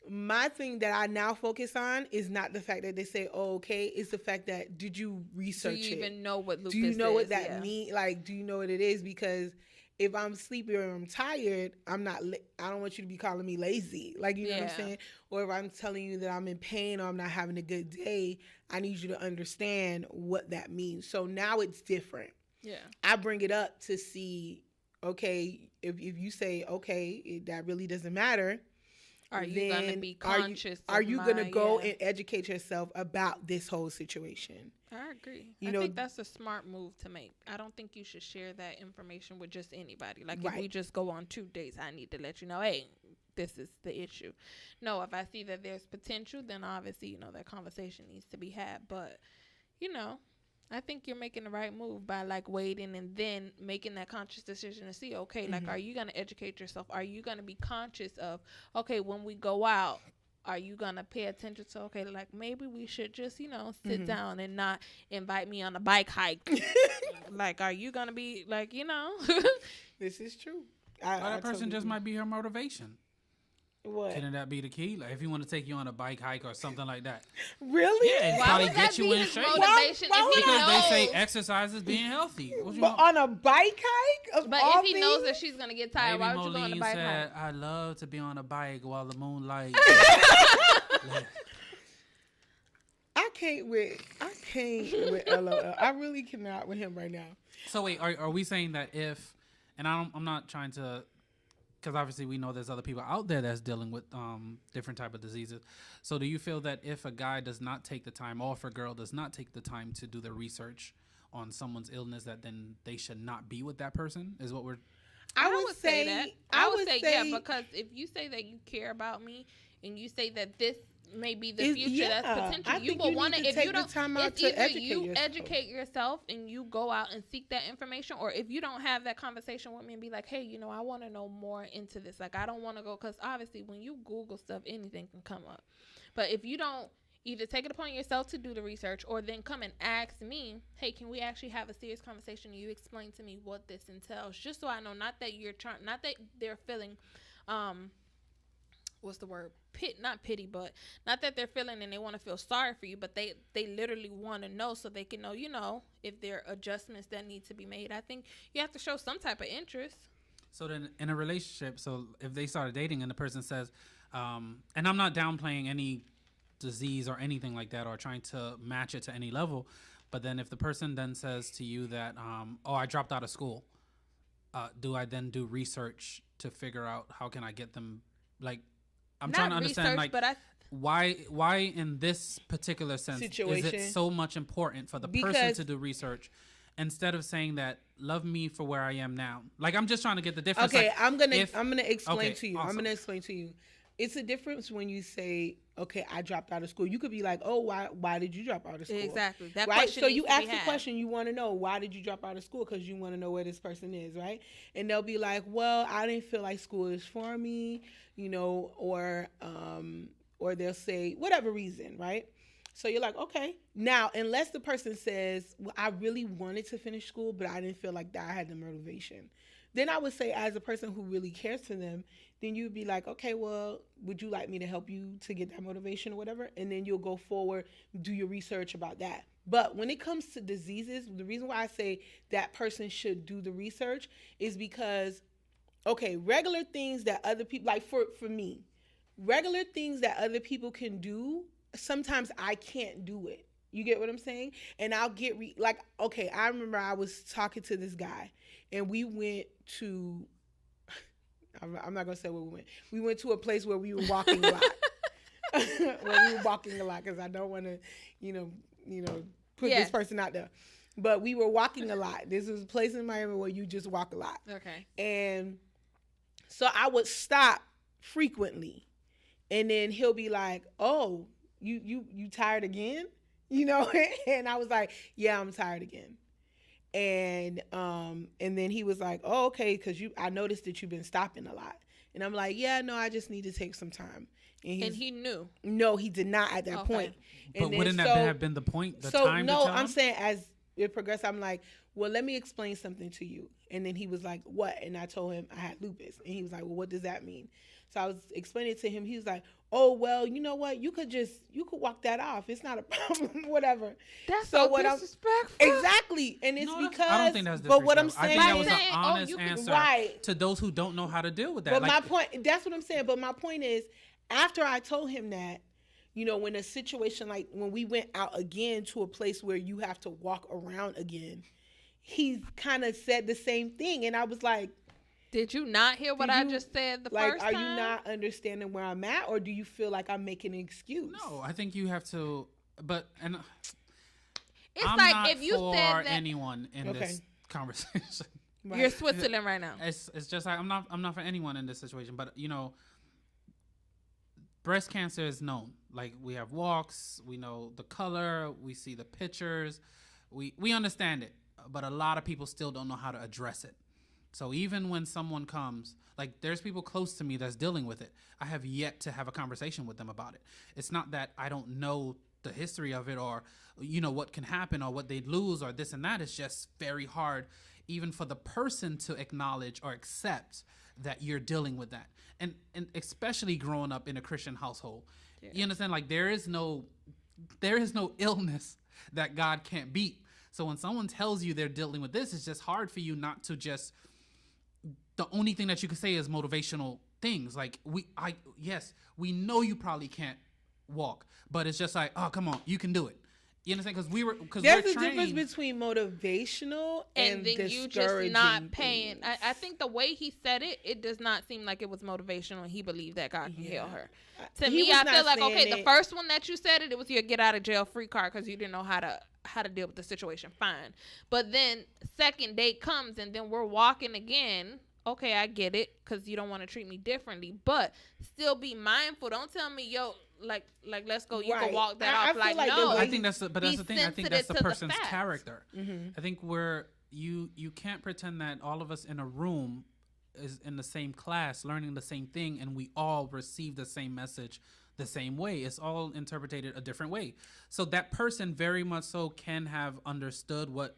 my thing that I now focus on is not the fact that they say, oh, okay, it's the fact that, did you research it? Do you even know what lupus is? Do you know what that means? Like, do you know what it is? Because if I'm sleepy or I'm tired, I don't want you to be calling me lazy. Like, you know what I'm saying? Or if I'm telling you that I'm in pain or I'm not having a good day, I need you to understand what that means. So now it's different. Yeah. I bring it up to see, okay, if you say, okay, that really doesn't matter. Are you going to be conscious? Are you going to go and educate yourself about this whole situation? I agree. I think that's a smart move to make. I don't think you should share that information with just anybody. Like, if we just go on 2 dates, I need to let you know, hey, this is the issue. No, if I see that there's potential, then obviously, that conversation needs to be had. But, I think you're making the right move by, like, waiting and then making that conscious decision to see, okay, like, are you going to educate yourself? Are you going to be conscious of, okay, when we go out, are you going to pay attention to, okay, like, maybe we should just, sit down and not invite me on a bike hike. Like, are you going to be, like, This is true. That person just might be her motivation. What? Couldn't that be the key? Like, if he want to take you on a bike hike or something like that. Really? Yeah, and Why probably would that get you be in his shape. motivation if he Because knows? they say exercise is being healthy. What you But want? on a bike hike? But if he knows that she's going to get tired, why would you go on a Moline bike said, hike? I love to be on a bike while the moonlight. I can't with LOL. I really cannot with him right now. So wait, are we saying that if, and I'm not trying to, because obviously we know there's other people out there that's dealing with different type of diseases. So do you feel that if a guy does not take the time, or if a girl does not take the time to do the research on someone's illness, that then they should not be with that person? Is what we're. I would say that. I would say yeah, because if you say that you care about me and you say that this may be the future, that's potential. You will want to, if you don't, it's either you educate yourself and you go out and seek that information, or if you don't have that conversation with me and be like, hey, I want to know more into this. Like, I don't want to go, because obviously when you Google stuff, anything can come up. But if you don't either take it upon yourself to do the research, or then come and ask me, hey, can we actually have a serious conversation and you explain to me what this entails, just so I know, not that they're feeling what's the word? Not pity, but not that they're feeling and they want to feel sorry for you, but they literally want to know so they can know, if there are adjustments that need to be made. I think you have to show some type of interest. So then in a relationship, so if they started dating and the person says, and I'm not downplaying any disease or anything like that or trying to match it to any level, but then if the person then says to you that, I dropped out of school, do I then do research to figure out how can I get them, like, I'm Not trying to understand, research, like, but why in this particular sense is it so much important for the person to do research instead of saying that, love me for where I am now? Like, I'm just trying to get the difference. Okay, like, I'm gonna explain to you. Awesome. I'm gonna explain to you. It's a difference when you say, okay, I dropped out of school. You could be like, oh, why did you drop out of school? Exactly. That right? question So needs you to ask be the had. question, you want to know, why did you drop out of school? Because you want to know where this person is, right? And they'll be like, well, I didn't feel like school is for me, or they'll say whatever reason, right? So you're like, okay. Now, unless the person says, well, I really wanted to finish school, but I didn't feel like that I had the motivation, then I would say, as a person who really cares for them, then you'd be like, okay, well, would you like me to help you to get that motivation or whatever? And then you'll go forward, do your research about that. But when it comes to diseases, the reason why I say that person should do the research is because, okay, regular things that other people, like for me, regular things that other people can do, sometimes I can't do it. You get what I'm saying? And I'll get like, okay, I remember I was talking to this guy, and we went to. I'm not gonna say where we went. We went to a place where we were walking a lot. Where we were walking a lot because I don't want to, put this person out there. But we were walking a lot. This is a place in Miami where you just walk a lot. Okay. And so I would stop frequently, and then he'll be like, "Oh, you tired again?" And I was like, "Yeah, I'm tired again." And then he was like, "Oh, okay, because I noticed that you've been stopping a lot." And I'm like, "Yeah, no, I just need to take some time." And he knew. No, he did not at that point. But wouldn't that have been the point? The time? No, to tell I'm him? saying as it progressed, I'm like, well, let me explain something to you. And then he was like, what? And I told him I had lupus. And he was like, well, what does that mean? So I was explaining to him. He was like, oh, well, you know what? You could walk that off. It's not a problem, whatever. That's so disrespectful. Exactly. And it's because. I don't think that's But what I'm disrespectful. saying I think that was an honest answer right. to those who don't know how to deal with that. But my point, that's what I'm saying. But my point is, after I told him that, when a situation like when we went out again to a place where you have to walk around again, he kind of said the same thing. And I was like, did you not hear what I just said the first time? Are you not understanding where I'm at, or do you feel like I'm making an excuse? No, I think you have to. It's I'm like not if you for said that anyone in this conversation. Right. You're Switzerland right now. It's just like I'm not for anyone in this situation, but breast cancer is known. Like, we have walks, we know the color, we see the pictures, we understand it, but a lot of people still don't know how to address it. So even when someone comes, like, there's people close to me that's dealing with it, I have yet to have a conversation with them about it. It's not that I don't know the history of it, or what can happen, or what they'd lose, or this and that. It's just very hard even for the person to acknowledge or accept that you're dealing with that. And especially growing up in a Christian household. Yeah. You understand? Like, there is no illness that God can't beat. So when someone tells you they're dealing with this, it's just hard for you not to just, the only thing that you can say is motivational things. Like, we know you probably can't walk, but it's just like, oh, come on, you can do it. You understand? Because there's a difference between motivational and then you just not paying. I think the way he said it, it does not seem like it was motivational. He believed that God can heal her. To me, I feel like, okay, the first one that you said it was your get out of jail free card because you didn't know how to deal with the situation. Fine, but then second date comes and then we're walking again. Okay, I get it, because you don't want to treat me differently, but still be mindful. Don't tell me, yo, like let's go. You can walk that off. Like no. I think that's the thing. I think that's the person's character. Mm-hmm. I think you can't pretend that all of us in a room is in the same class learning the same thing and we all receive the same message the same way. It's all interpreted a different way. So that person very much so can have understood what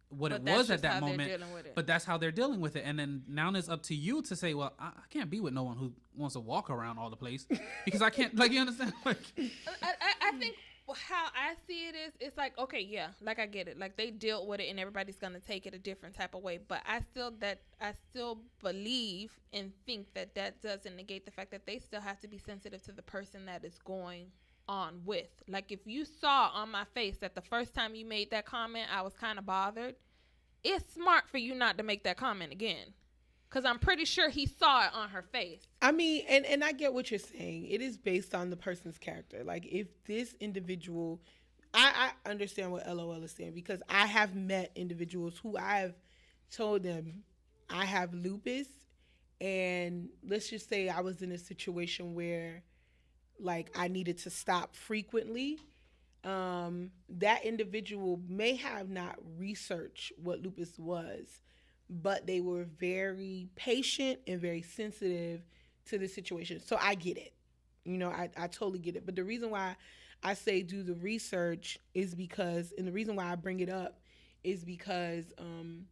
it was at that moment, but that's how they're dealing with it. And then now it's up to you to say, well, I can't be with no one who wants to walk around all the place because I can't, like, you understand? Like, I think how I see it is, it's like, okay, yeah, like, I get it. Like, they dealt with it and everybody's going to take it a different type of way. But I still believe and think that doesn't negate the fact that they still have to be sensitive to the person that is going on with. Like, if you saw on my face that the first time you made that comment I was kind of bothered, it's smart for you not to make that comment again, because I'm pretty sure he saw it on her face. I mean, and I get what you're saying. It is based on the person's character. Like, if this individual, I understand what LOL is saying, because I have met individuals who I have told them I have lupus, and let's just say I was in a situation where, like, I needed to stop frequently. That individual may have not researched what lupus was, but they were very patient and very sensitive to the situation. So I get it. I totally get it. But the reason why I say do the research is because, and the reason why I bring it up is because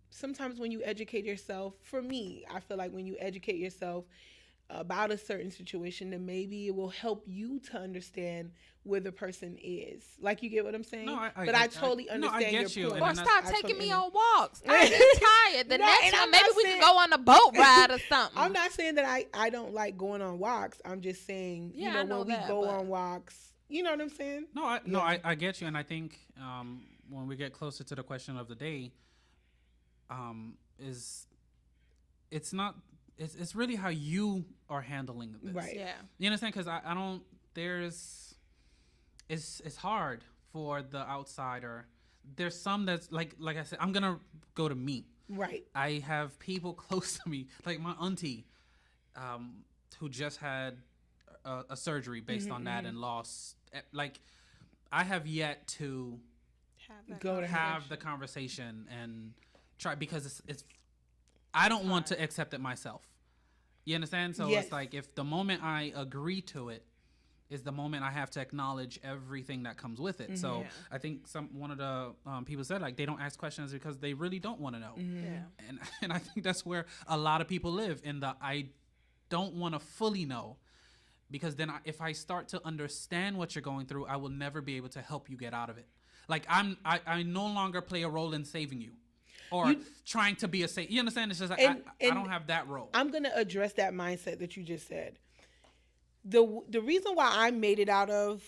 sometimes when you educate yourself, for me, I feel like when you educate yourself about a certain situation, then maybe it will help you to understand where the person is. Like, you get what I'm saying? No, I totally understand your point. Or stop taking me on walks. I'm tired. The next one, maybe we can go on a boat ride or something. I'm not saying that I don't like going on walks. I'm just saying, when we go on walks, You know what I'm saying? I get you, and I think when we get closer to the question of the day, is it's not it's really how you are handling this, Right. Yeah. You understand? Because I don't. It's hard for the outsider. There's some that's like I said. I'm gonna go to me. Right. I have people close to me, like my auntie, who just had a surgery based on that and lost. Like, I have yet to Go to have the conversation and try, because it's I don't want to accept it myself. You understand? So Yes. it's like, if the moment I agree to it is the moment I have to acknowledge everything that comes with it. So Yeah. I think one of the people said, like, they don't ask questions because they really don't want to know. Yeah. And I think that's where a lot of people live, in the I don't want to fully know, because then if I start to understand what you're going through, I will never be able to help you get out of it. Like, I no longer play a role in saving you or trying to be a safe. You understand? It's just like, I don't have that role. I'm going to address that mindset that you just said. The reason why I made it out of,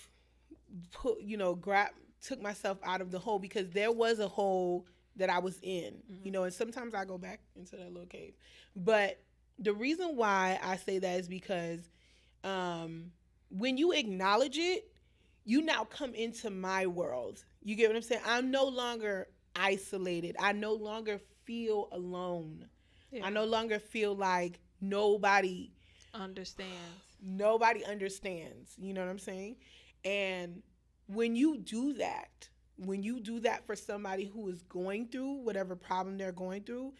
took myself out of the hole, because there was a hole that I was in, and sometimes I go back into that little cave. But the reason why I say that is because when you acknowledge it, you now come into my world. You get what I'm saying? I'm no longer isolated. I no longer feel alone. Yeah. I no longer feel like nobody understands. You know what I'm saying? And when you do that for somebody who is going through whatever problem they're going through,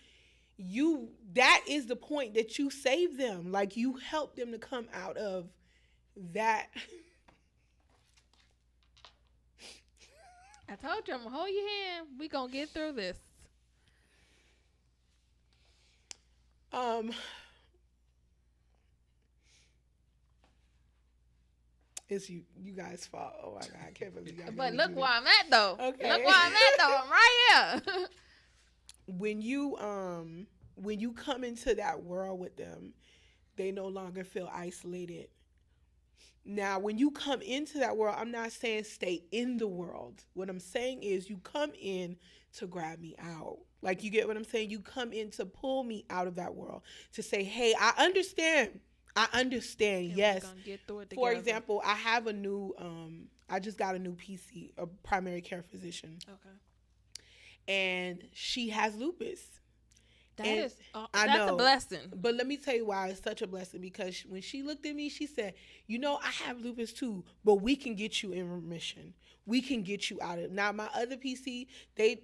that is the point that you save them. Like, you help them to come out of that. I told you, I'm gonna hold your hand. We gonna get through this. It's you guys' fault. Oh my God, I can't believe y'all. But look where I'm at, though. Okay. Look where I'm at, though. I'm right here. When you come into that world with them, they no longer feel isolated. Now, when you come into that world, I'm not saying stay in the world. What I'm saying is, you come in to grab me out. Like, you get what I'm saying? You come in to pull me out of that world, to say, hey, I understand. And Yes. we're gonna get through it For together. example, I have I just got a new PC, a primary care physician. Okay. And she has lupus. And That's I a know. blessing. But let me tell you why it's such a blessing, because when she looked at me, she said, I have lupus too, but we can get you in remission. We can get you out of it. Now, my other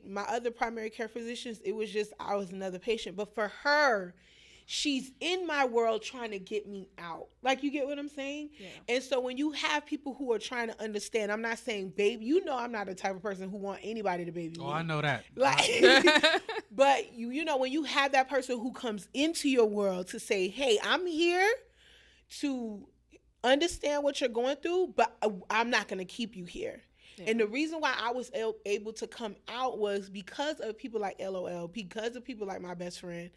my other primary care physicians, it was just, I was another patient. But for her, she's in my world trying to get me out. Like, you get what I'm saying? Yeah. And so when you have people who are trying to understand, I'm not saying baby, I'm not the type of person who want anybody to baby me. I know that. Like, but when you have that person who comes into your world to say, hey, I'm here to understand what you're going through, but I'm not going to keep you here. Yeah. And the reason why I was able to come out was because of people like LOL, because of people like my best friend,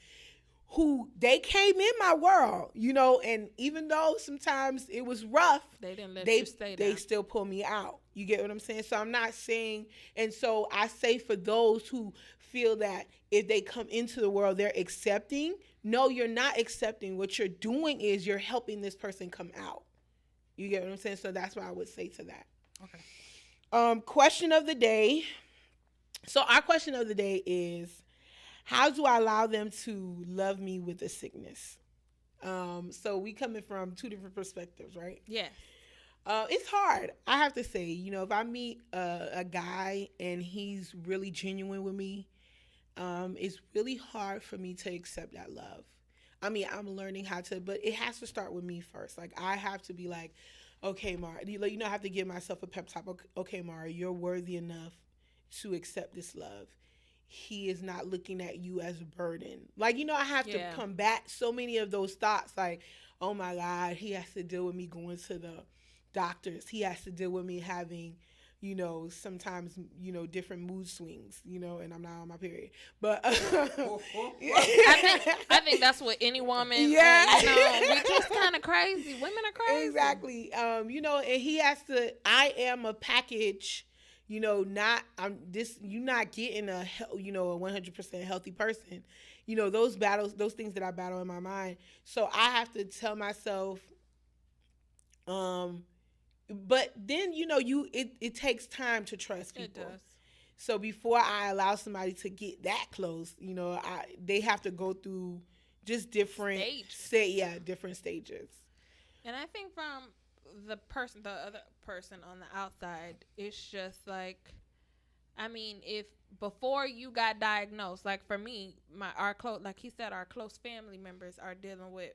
who they came in my world, and even though sometimes it was rough, they didn't let you stay there. They still pull me out. You get what I'm saying? So I'm not saying, and so I say, for those who feel that if they come into the world, they're accepting. No, you're not accepting. What you're doing is you're helping this person come out. You get what I'm saying? So that's what I would say to that. Okay. Question of the day. So our question of the day is, how do I allow them to love me with a sickness? So we coming from two different perspectives, right? Yes. It's hard. I have to say, if I meet a guy and he's really genuine with me, it's really hard for me to accept that love. I mean, I'm learning how to, but it has to start with me first. Like, I have to be like, okay, Mara, I have to give myself a pep talk. Okay, Mara, you're worthy enough to accept this love. He is not looking at you as a burden. Like, I have to combat so many of those thoughts. Like, oh my God, he has to deal with me going to the doctors. He has to deal with me having sometimes, different mood swings, and I'm not on my period. But I think that's what any woman. Yeah. We just kind of crazy. Women are crazy. Exactly. And he has to. I am a package. Not you're not getting a 100% healthy person. Those battles, those things that I battle in my mind. So I have to tell myself, but then it takes time to trust people. It does. So before I allow somebody to get that close, they have to go through just different different stages. And I think from the other person on the outside, it's just like, I mean, if before you got diagnosed, like for me, our close family members are dealing with,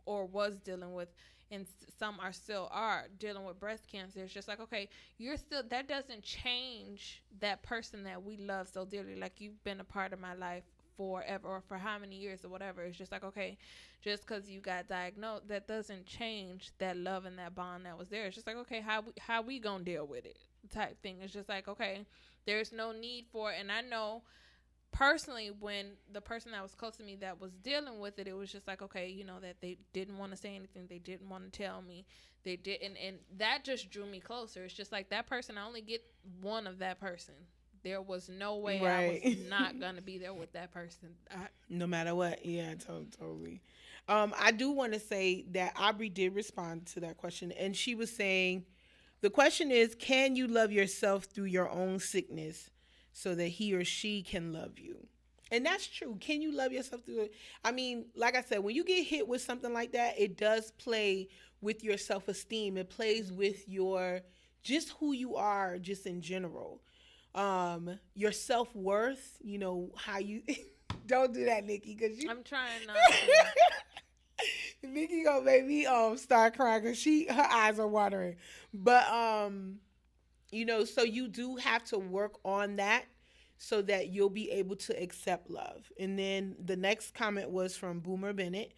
or was dealing with, and some are dealing with breast cancer. It's just like, okay, that doesn't change that person that we love so dearly. Like, you've been a part of my life forever, or for how many years or whatever. It's just like, okay, just because you got diagnosed, that doesn't change that love and that bond that was there. It's just like, okay, how we gonna deal with it type thing. It's just like, okay, there's no need for it. And I know personally, when the person that was close to me that was dealing with it, it was just like, okay, that they didn't want to say anything, they didn't want to tell me, they didn't, and that just drew me closer. It's just like, that person, I only get one of that person. There was no way I was not gonna be there with that person, no matter what. Yeah, totally. I do want to say that Aubrey did respond to that question, and she was saying, the question is, can you love yourself through your own sickness so that he or she can love you? And that's true. Can you love yourself through it? I mean, like I said, when you get hit with something like that, it does play with your self-esteem. It plays with your, just who you are, just in general. Your self-worth, how you, don't do that, Nikki, because I'm trying not to. Nikki gonna make me start crying because her eyes are watering. But so you do have to work on that so that you'll be able to accept love. And then the next comment was from Boomer Bennett,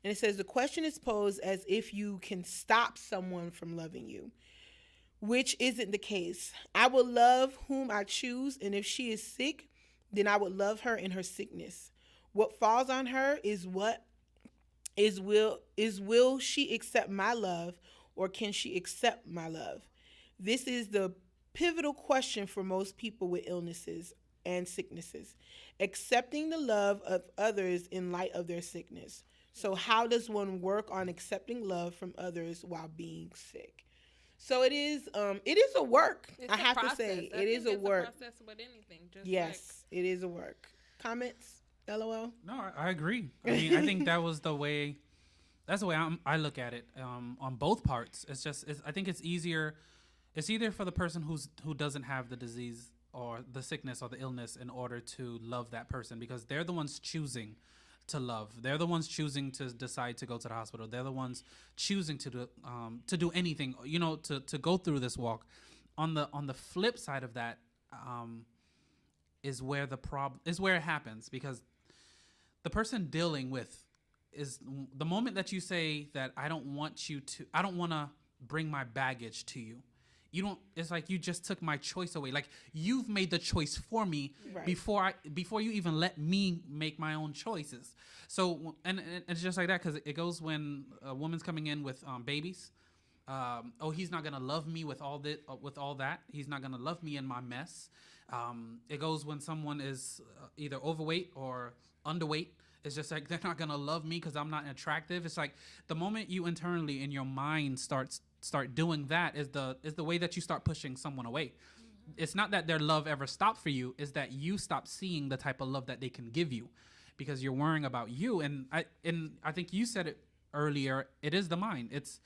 and it says, the question is posed as if you can stop someone from loving you, which isn't the case. I will love whom I choose, and if she is sick, then I would love her in her sickness. What falls on her is will she accept my love, or can she accept my love? This is the pivotal question for most people with illnesses and sicknesses. Accepting the love of others in light of their sickness. So how does one work on accepting love from others while being sick? So it is a work. I have to say, it is a work. It's a process with anything. Yes, it is a work. Comments? LOL? No, I agree. I mean, I think that's the way I look at it on both parts. I think it's easier for the person who doesn't have the disease or the sickness or the illness in order to love that person, because they're the ones choosing to love. They're the ones choosing to decide to go to the hospital. They're the ones choosing to do anything, to go through this walk. On the flip side of that, is where it happens, because the person dealing with is the moment that you say that I don't want to bring my baggage to you. It's like you just took my choice away. Like, you've made the choice for me before you even let me make my own choices. So, and it's just like that, because it goes when a woman's coming in with babies. He's not gonna love me with all that. He's not gonna love me in my mess. It goes when someone is either overweight or underweight. It's just like, they're not gonna love me because I'm not attractive. It's like, the moment you internally in your mind start doing that is the way that you start pushing someone away. Mm-hmm. It's not that their love ever stopped for you, it's that you stop seeing the type of love that they can give you, because you're worrying about you. And I think you said it earlier, it is the mind. It's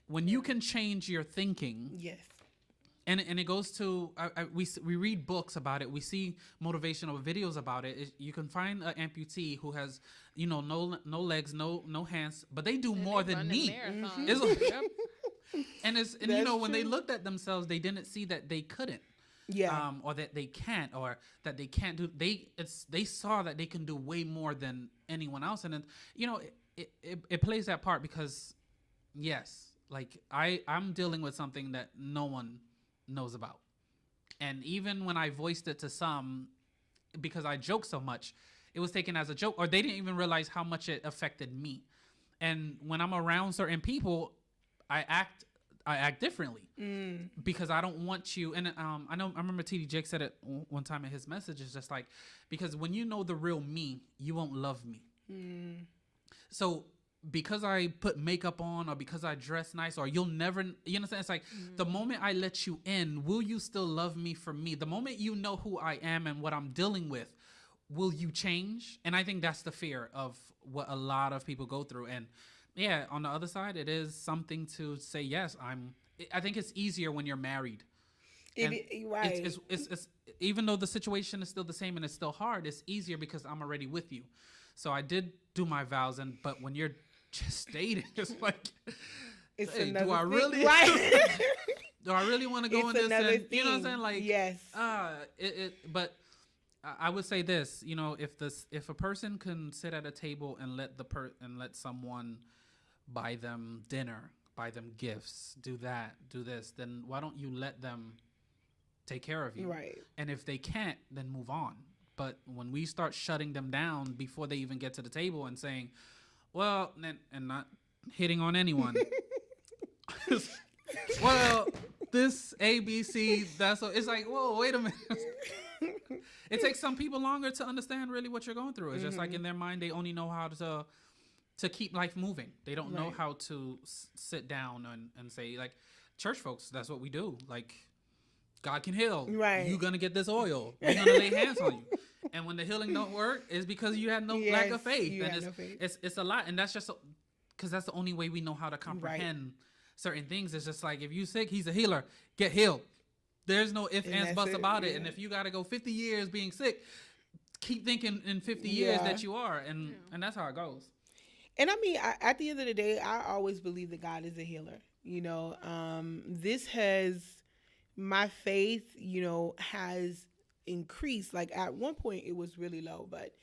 when you can change your thinking. Yes. And it goes to, we read books about it. We see motivational videos about it. You can find an amputee who has, no legs, no hands, but they do more than me. And when they looked at themselves, they didn't see that they couldn't. Yeah. Or that they can't, or that they can't do. They saw that they can do way more than anyone else, and it plays that part, because yes, like I'm dealing with something that no one knows about. And even when I voiced it to some, because I joke so much, it was taken as a joke, or they didn't even realize how much it affected me. And when I'm around certain people, I act differently because I don't want you. And I remember TD Jake said it one time in his message. It's just like, because when you know the real me, you won't love me. So because I put makeup on, or because I dress nice, or you'll never, you understand? It's like the moment I let you in, will you still love me for me? The moment you know who I am and what I'm dealing with, will you change? And I think that's the fear of what a lot of people go through. And yeah, on the other side, it is something to say, yes, I think it's easier when you're married. Right. It's even though the situation is still the same and it's still hard, it's easier because I'm already with you. So I did do my vows, but when you're just dating, it's like, It's hey, another do I thing. really, Right. do I really want to go in It's this? another And, you know what I'm thing. saying? Like, Yes. But I would say this, if a person can sit at a table and let someone buy them dinner, buy them gifts, do this, then why don't you let them take care of you? Right. And if they can't, then move on. But when we start shutting them down before they even get to the table and saying, well, and not hitting on anyone, well, this ABC, that's it's like, whoa, wait a minute. It takes some people longer to understand really what you're going through. It's just like in their mind, they only know how to keep life moving. They don't know how to sit down and say, like, church folks, that's what we do. Like, God can heal. Right. You're going to get this oil. We're going to lay hands on you. And when the healing don't work, it's because you had no lack of faith. you And had no faith. it's a lot. And that's just because that's the only way we know how to comprehend certain things. It's just like, if you sick, he's a healer. Get healed. There's no ifs, ands, buts about it. And if you got to go 50 years being sick, keep thinking in 50 years that you are. And that's how it goes. And I mean, at the end of the day, I always believe that God is a healer. This has, my faith, has increased. Like, at one point it was really low, but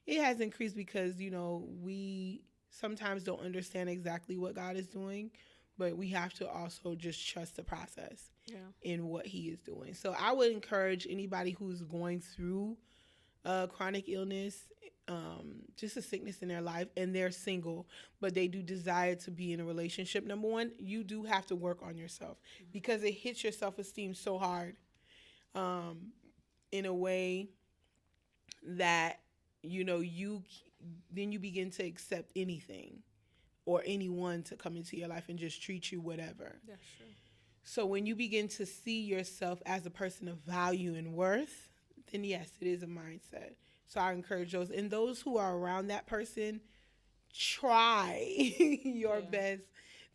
it has increased because, we sometimes don't understand exactly what God is doing, but we have to also just trust the process in what he is doing. So I would encourage anybody who's going through chronic illness, just a sickness in their life, and they're single, but they do desire to be in a relationship. Number one, you do have to work on yourself because it hits your self-esteem so hard, in a way that, you begin to accept anything or anyone to come into your life and just treat you whatever. That's true. So when you begin to see yourself as a person of value and worth, then yes, it is a mindset. So I encourage those. And those who are around that person, try your best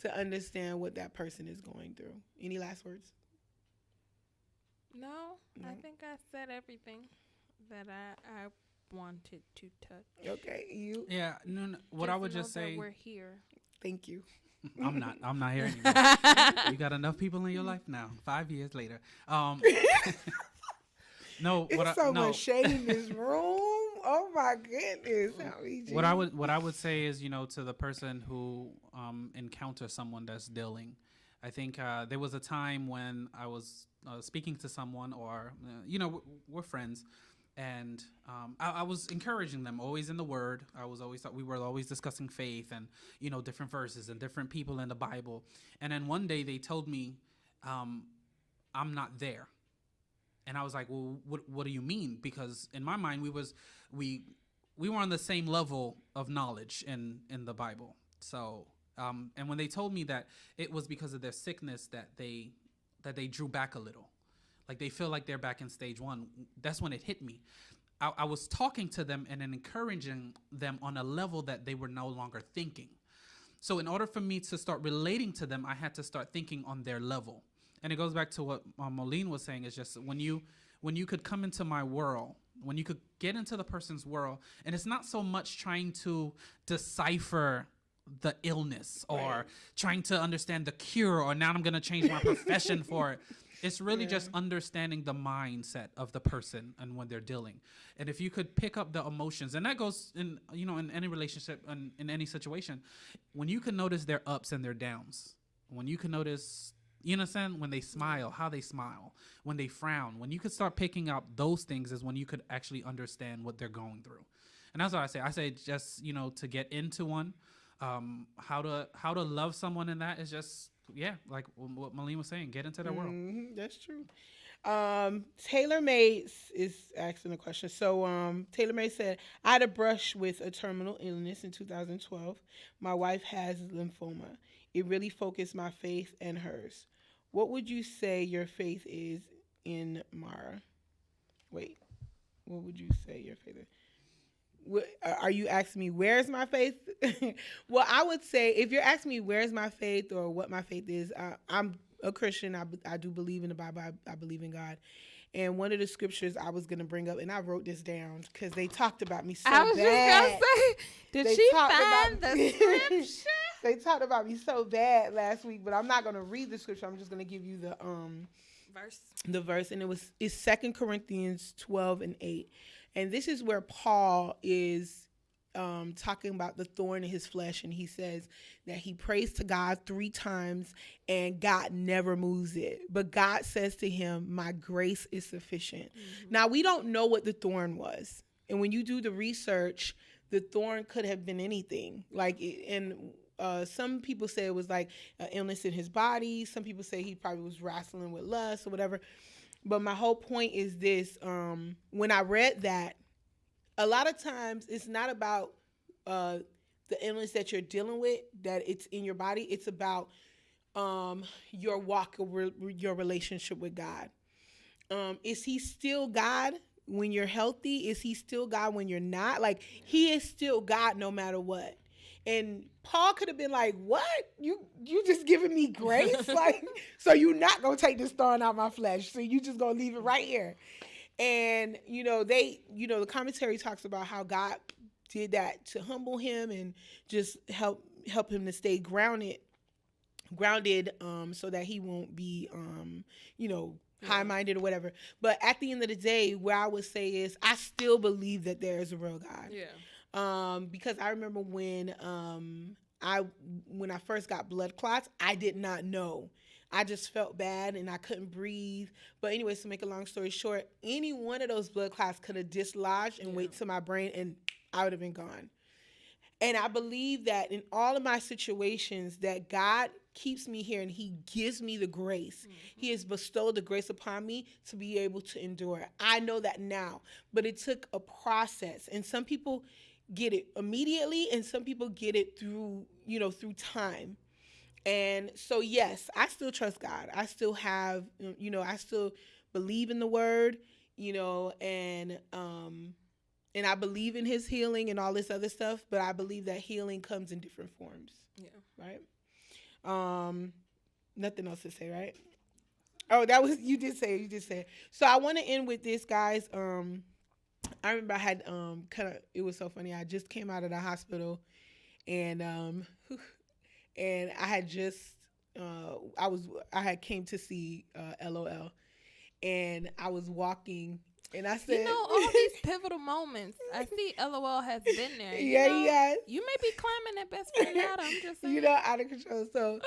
to understand what that person is going through. Any last words? No, I think I said everything that I wanted to touch. Okay, you. Yeah. No, what I would know just say, that we're here. Thank you. I'm not here anymore. You got enough people in your life now. 5 years later. No, There's so much shade in this room. Oh my goodness. What I would say is, to the person who encounters someone that's dealing, I think there was a time when I was speaking to someone, or we're friends, and I was encouraging them, always in the Word. We were always discussing faith and different verses and different people in the Bible. And then one day they told me, I'm not there. And I was like, well, what do you mean? Because in my mind, we were on the same level of knowledge in the Bible. So, and when they told me that it was because of their sickness that they drew back a little, like they feel like they're back in stage 1. That's when it hit me. I was talking to them and encouraging them on a level that they were no longer thinking. So in order for me to start relating to them, I had to start thinking on their level. And it goes back to what Moline was saying, is just when you could come into my world, when you could get into the person's world, and it's not so much trying to decipher the illness or trying to understand the cure, or now I'm going to change my profession for it. It's really just understanding the mindset of the person and when they're dealing. And if you could pick up the emotions, and that goes in, in any relationship and in any situation, when you can notice their ups and their downs, when you can notice You understand? When they smile, how they smile, when they frown, when you could start picking up those things is when you could actually understand what they're going through. And that's what I say. I say just, to get into one, how to love someone in that is just, like what Malene was saying, get into their world. That's true. Taylor May is asking a question. So Taylor May said, I had a brush with a terminal illness in 2012. My wife has lymphoma. It really focused my faith and hers. What would you say your faith is in Mara? Wait, what would you say your faith is? Are you asking me where's my faith? Well, I would say if you're asking me where's my faith or what my faith is, I'm a Christian. I do believe in the Bible. I believe in God. And one of the scriptures I was going to bring up, and I wrote this down because they talked about me so bad. I was just going to say, did she find the scripture? They talked about me so bad last week, but I'm not going to read the scripture. I'm just going to give you the verse. And it's 2 Corinthians 12:8. And this is where Paul is talking about the thorn in his flesh. And he says that he prays to God 3 times and God never moves it. But God says to him, my grace is sufficient. Mm-hmm. Now, we don't know what the thorn was. And when you do the research, the thorn could have been anything. Some people say it was like an illness in his body. Some people say he probably was wrestling with lust or whatever. But my whole point is this. When I read that, a lot of times it's not about the illness that you're dealing with, that it's in your body. It's about your walk, your relationship with God. Is he still God when you're healthy? Is he still God when you're not? Like, he is still God no matter what. And Paul could have been like, what? You just giving me grace? Like, so you're not going to take this thorn out my flesh. So you just going to leave it right here. And, the commentary talks about how God did that to humble him and just help him to stay grounded, so that he won't be, high-minded or whatever. But at the end of the day, what I would say is I still believe that there is a real God. Yeah. Because I remember when I first got blood clots, I did not know. I just felt bad and I couldn't breathe. But anyways, to make a long story short, any one of those blood clots could have dislodged and went to my brain and I would have been gone. And I believe that in all of my situations that God keeps me here and he gives me the grace. Mm-hmm. He has bestowed the grace upon me to be able to endure. I know that now, but it took a process. And some people get it immediately and some people get it through time. And so, yes, I still trust God. I still have, I still believe in the word, and I believe in his healing and all this other stuff, but I believe that healing comes in different forms. Yeah. Right? Nothing else to say, right? Oh, you did say. So I want to end with this, guys. I remember I had it was so funny. I just came out of the hospital and I had just I had came to see LOL and I was walking and I said, all these pivotal moments. I see LOL has been there. Yeah. You may be climbing that best friend out. I'm just saying. Out of control. So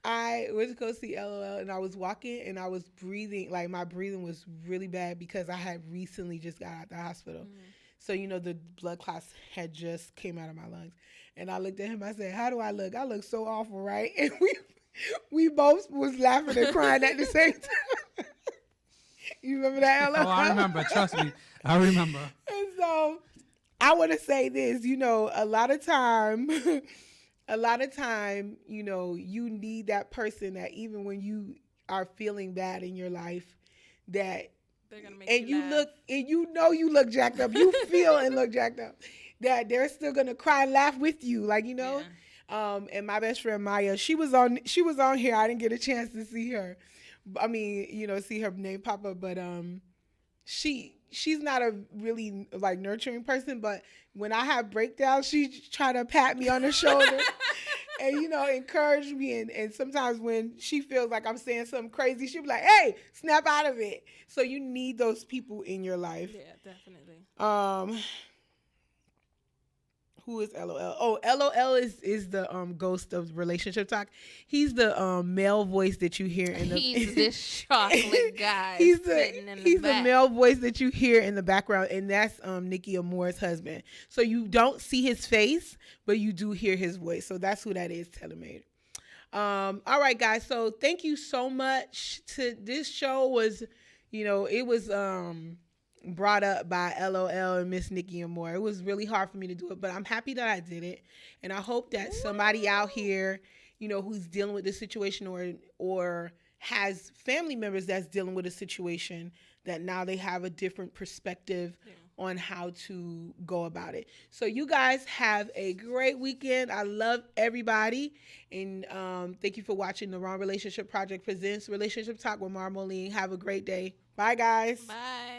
I went to go see LOL and I was walking and I was breathing, like my breathing was really bad because I had recently just got out of the hospital. Mm. So, the blood clots had just came out of my lungs. And I looked at him, I said, how do I look? I look so awful, right? And we both was laughing and crying at the same time. You remember that, LOL? Oh, I remember. Trust me. I remember. And so I want to say this, a lot of time, you need that person that even when you are feeling bad in your life, that they're gonna make and you laugh. look and you look jacked up. You feel and look jacked up. That they're still gonna cry and laugh with you, Yeah. And my best friend Maya, she was on here. I didn't get a chance to see her. I mean, see her name pop up, but she's not a really like nurturing person. But when I have breakdowns, she try to pat me on the shoulder. And, encourage me. And sometimes when she feels like I'm saying something crazy, she'll be like, hey, snap out of it. So you need those people in your life. Yeah, definitely. who is LOL? Oh, LOL is the ghost of relationship talk. He's the male voice that you hear in the. He's this chocolate guy. He's sitting in the back. male voice that you hear in the background, and that's Nikki Amore's husband. So you don't see his face, but you do hear his voice. So that's who that is, Telemade. All right, guys. So thank you so much. This show was, it was brought up by LOL and Miss Nikki Amore. It was really hard for me to do it, but I'm happy that I did it, and I hope that somebody out here, who's dealing with this situation or has family members that's dealing with a situation, that now they have a different perspective on how to go about it. So you guys have a great weekend. I love everybody. And thank you for watching the Wrong Relationship Project presents Relationship Talk with Marmoline. Have a great day. Bye, guys. Bye.